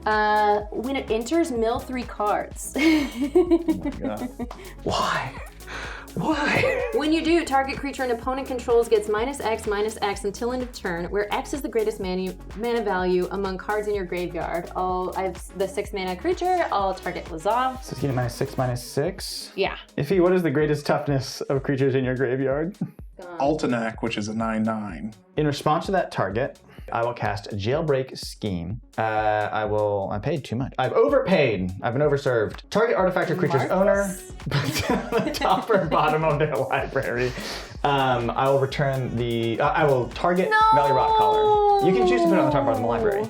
When it enters, mill 3 cards. Why? Why? When you do, target creature an opponent controls gets -X until end of turn, where X is the greatest mana value among cards in your graveyard. I have the 6 mana creature, I'll target Lazav. So it's getting -6/6. Yeah. Ify, what is the greatest toughness of creatures in your graveyard? Altenac, which is a 9/9. In response to that target, I will cast a Jailbreak Scheme. I paid too much. I've overpaid. I've been overserved. Target artifact or creature's owner, the top or bottom of their library. I will return the, I will target Valley Rock Collar. You can choose to put it on the top or bottom of the library.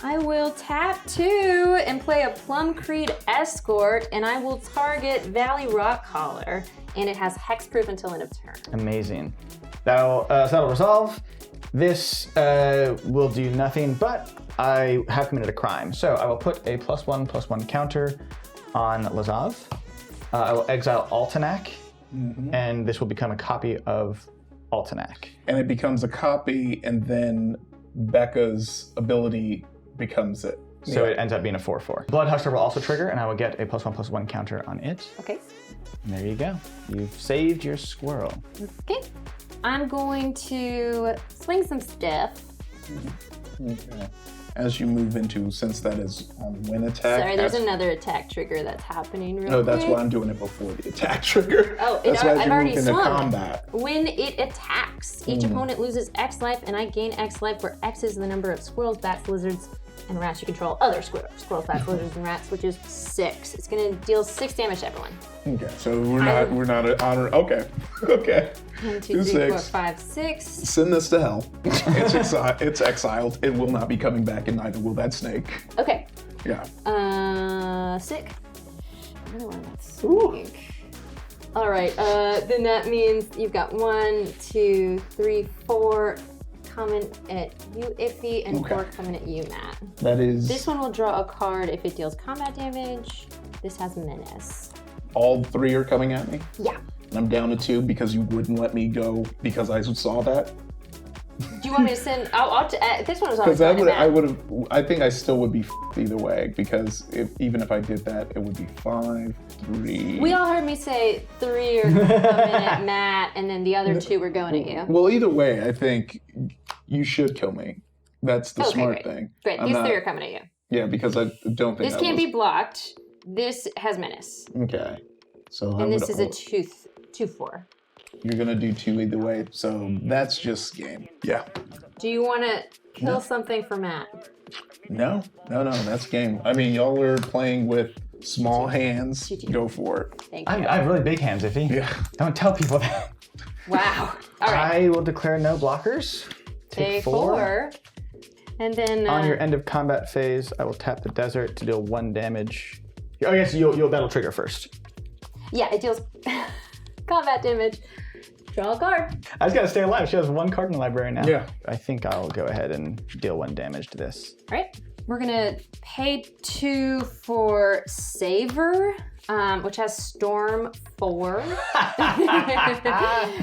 I will tap 2 and play a Plumcreed Escort, and I will target Valley Rock Collar, and it has hexproof until end of turn. Amazing. That'll resolve. This will do nothing, but I have committed a crime. So I will put a +1/+1 counter on Lazav. I will exile Altenac, and this will become a copy of Altenac. And it becomes a copy, and then Becca's ability becomes it. So it ends up being a 4/4. Bloodhuster will also trigger, and I will get a +1/+1 counter on it. Okay. And there you go. You've saved your squirrel. Okay. I'm going to swing some stuff. Okay. As you move into, since that is on win attack. Sorry, there's another attack trigger that's happening real quick. No, that's why I'm doing it before the attack trigger. Oh, that's why as I've you already move into swung. combat. When it attacks, each opponent loses X life, and I gain X life, where X is the number of squirrels, bats, lizards, and rats you control. Other squirrels, bats, lizards, and rats, which is 6. It's gonna deal 6 damage to everyone. Okay, so we're not at honor. Okay, okay. 1, 2, Do 3, 4, 6. 5, 6. Send this to hell. It's exiled. It will not be coming back, and neither will that snake. Okay. Yeah. Sick. Another one that's sick. All right. Then that means you've got 1, 2, 3, 4 coming at you, Ify, and 4 coming at you, Matt. That is. This one will draw a card if it deals combat damage. This has menace. All 3 are coming at me. Yeah. And I'm down to 2 because you wouldn't let me go because I saw that. Do you want me to send? This one was Because always I think I still would be either way, because even if I did that, it would be 5, 3. We all heard me say 3 are coming at Matt, and then the other 2 were going at you. Well, either way, I think you should kill me. That's the smart thing. Great. These 3 are coming at you. Yeah, because I don't think this can't be blocked. This has menace. Okay. So and this is a 2/4. You're gonna do 2 either way, so that's just game. Yeah. Do you want to kill something for Matt? No, that's game. I mean, y'all are playing with small hands. Go for it. Thank you. I have really big hands, Ify. Yeah. Don't tell people that. Wow. All right. I will declare no blockers. Take 4. And then On your end of combat phase, I will tap the desert to deal 1 damage. Oh, yes, that'll trigger first. Yeah, it deals combat damage. Draw a card. I just gotta stay alive. She has 1 card in the library now. Yeah. I think I'll go ahead and deal 1 damage to this. All right. We're gonna pay 2 for Savor, which has Storm 4.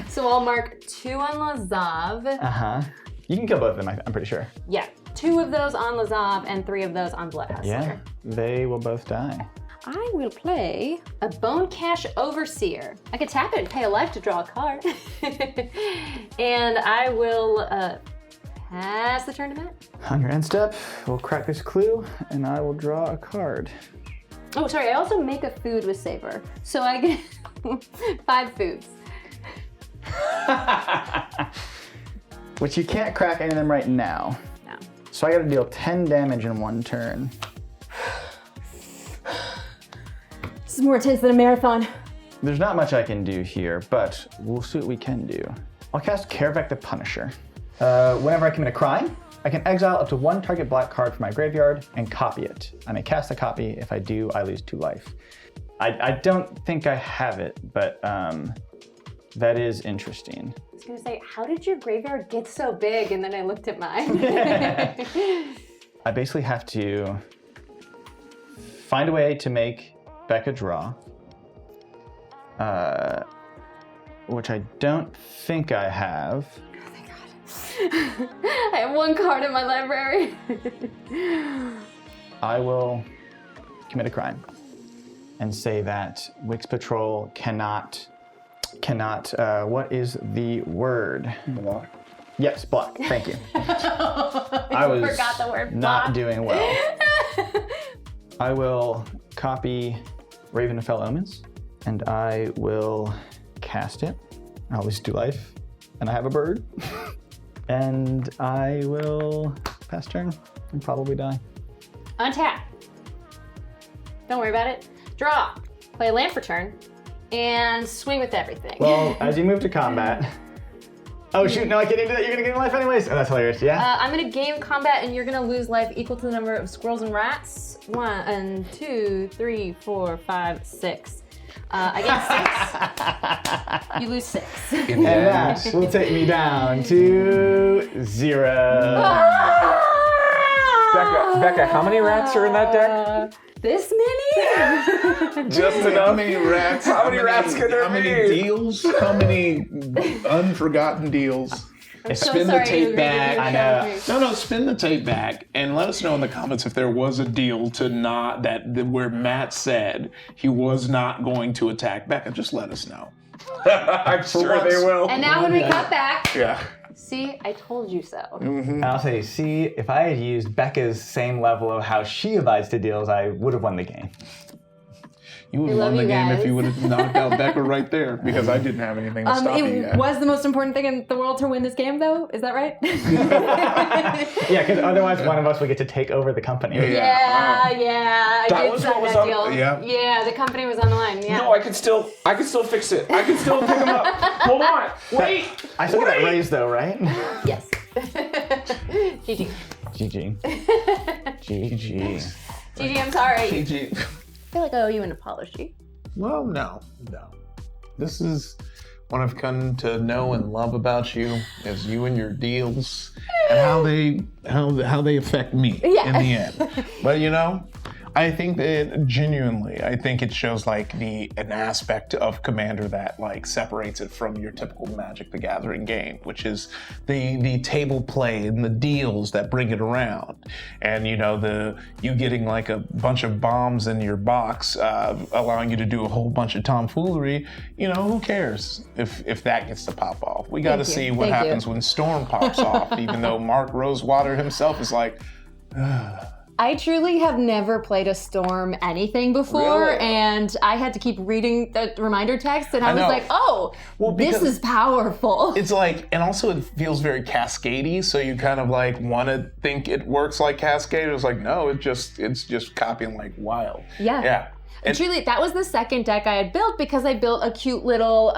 So I'll mark 2 on Lazav. Uh-huh. You can kill both of them, I'm pretty sure. Yeah, 2 of those on Lazav and 3 of those on Bloodhuster. Yeah, they will both die. I will play a Bone Cash Overseer. I could tap it and pay a life to draw a card. And I will pass the turn to Matt. On your end step, we'll crack this clue, and I will draw a card. Oh, sorry, I also make a food with Savor. So I get 5 foods. Which you can't crack any of them right now. No. So I gotta deal 10 damage in 1 turn. This is more intense than a marathon. There's not much I can do here, but we'll see what we can do. I'll cast Karavek the Punisher. Whenever I commit a crime, I can exile up to 1 target black card from my graveyard and copy it. I may cast a copy. If I do, I lose 2 life. I don't think I have it, but that is interesting. I was gonna say, how did your graveyard get so big? And then I looked at mine. I basically have to find a way to make Becca draw. which I don't think I have. I have one card in my library. I will commit a crime and say that Wix Patrol cannot, what is the word? Block. Yes, block, thank you. I was forgot the word not block. doing well. I will copy Raven of Fell Omens, and I will cast it. I'll lose 2 life, and I have a bird. And I will pass turn and probably die. Untap. Don't worry about it. Draw. Play a land for turn. And swing with everything. Well, as you move to combat. Oh shoot, no, I can't do that. You're gonna gain life anyways. Oh, that's hilarious, yeah? I'm gonna gain combat and you're gonna lose life equal to the number of squirrels and rats. 1, 2, 3, 4, 5, 6. I gain 6. You lose 6. And that will take me down to 0. Becca, how many rats are in that deck? This many? Just enough. How many rats? How many rats can there How many be? deals? How many unforgotten deals? I'm so Spin the sorry tape you back. agreed I to know. No, spin the tape back and let us know in the comments if there was a deal to not where Matt said he was not going to attack Becca. Just let us know. I'm sure once. they will. And now when we cut back, Yeah. see, I told you so. And I'll say, see, if I had used Becca's same level of how she abides to deals, I would have won the game. You would have love won the you game guys. if you would have knocked out Becca right there because I didn't have anything to stop you. It was the most important thing in the world to win this game, though. Is that right? Yeah, because otherwise one of us would get to take over the company. Yeah. I That did was sign what was that on- deal. yeah. The company was on the line. Yeah. No, I can still fix it. I can still pick them up. Hold on. Wait. I still get that raise though, right? Yes. GG. GG. GG. GG, I'm sorry. PG. I feel like I owe you an apology. Well, no. This is what I've come to know and love about you is you and your deals and how they affect me in the end. But you know, I think that genuinely, I think it shows like an aspect of Commander that like separates it from your typical Magic the Gathering game, which is the table play and the deals that bring it around. And you know, you getting like a bunch of bombs in your box, allowing you to do a whole bunch of tomfoolery, you know, who cares if that gets to pop off? We got to see what happens when Storm pops off, even though Mark Rosewater himself is like, I truly have never played a Storm anything before, Really? and I had to keep reading the reminder text, and I was know. like, oh, this is powerful. It's like, and also it feels very cascadey, so you kind of like want to think it works like Cascade. It's like, no, it's just copying like wild. Yeah. And truly, that was the second deck I had built because I built a cute little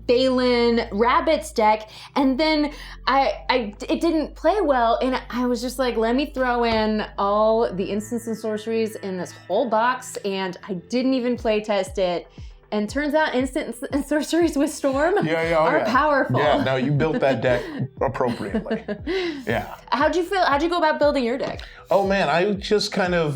Balin Rabbits deck, and then it didn't play well, and I was just like, let me throw in all the instants and sorceries in this whole box, and I didn't even play test it. And turns out instants and sorceries with Storm are powerful. Yeah, no, you built that deck appropriately. Yeah. How'd you feel? How'd you go about building your deck? Oh man, I just kind of,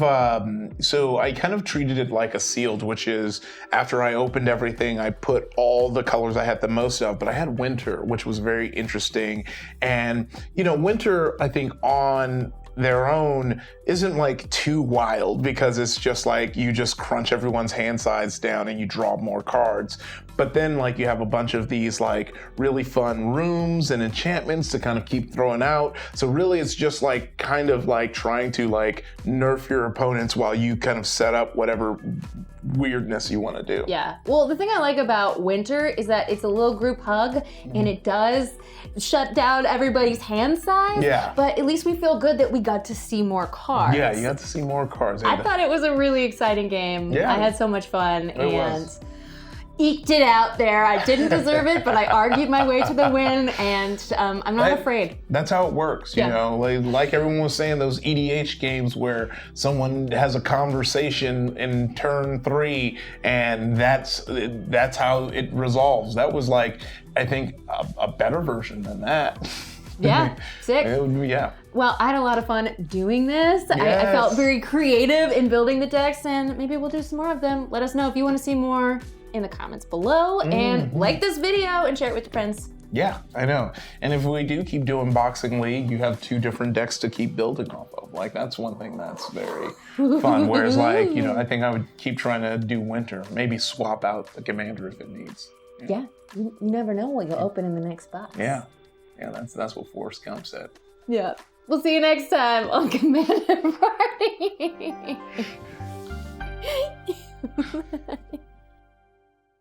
so I kind of treated it like a sealed, which is after I opened everything, I put all the colors I had the most of, but I had Winter, which was very interesting. And, you know, Winter, I think on their own isn't like too wild because it's just like you just crunch everyone's hand size down and you draw more cards. But then like you have a bunch of these like really fun rooms and enchantments to kind of keep throwing out. So really it's just like kind of like trying to like nerf your opponents while you kind of set up whatever weirdness you want to do. Yeah. Well, the thing I like about Winter is that it's a little group hug and it does shut down everybody's hand size. Yeah. But at least we feel good that we got to see more cards. Yeah, you got to see more cards. I thought it was a really exciting game. Yeah. I had so much fun and was. eked it out there. I didn't deserve it, but I argued my way to the win, and I'm not afraid. That's how it works, you know. Like everyone was saying, those EDH games where someone has a conversation in turn 3, and that's how it resolves. That was like, I think, a better version than that. Yeah, sick. Yeah. Well, I had a lot of fun doing this. Yes. I felt very creative in building the decks, and maybe we'll do some more of them. Let us know if you want to see more in the comments below, and like this video and share it with your friends. Yeah, I know. And if we do keep doing Boxing League, you have 2 different decks to keep building off of. Like, that's one thing that's very fun. Whereas, like, you know, I think I would keep trying to do Winter. Maybe swap out the Commander if it needs. Yeah, you never know what you'll open in the next box. Yeah. Yeah, that's what Forrest Gump said. Yeah. We'll see you next time on Commander Party.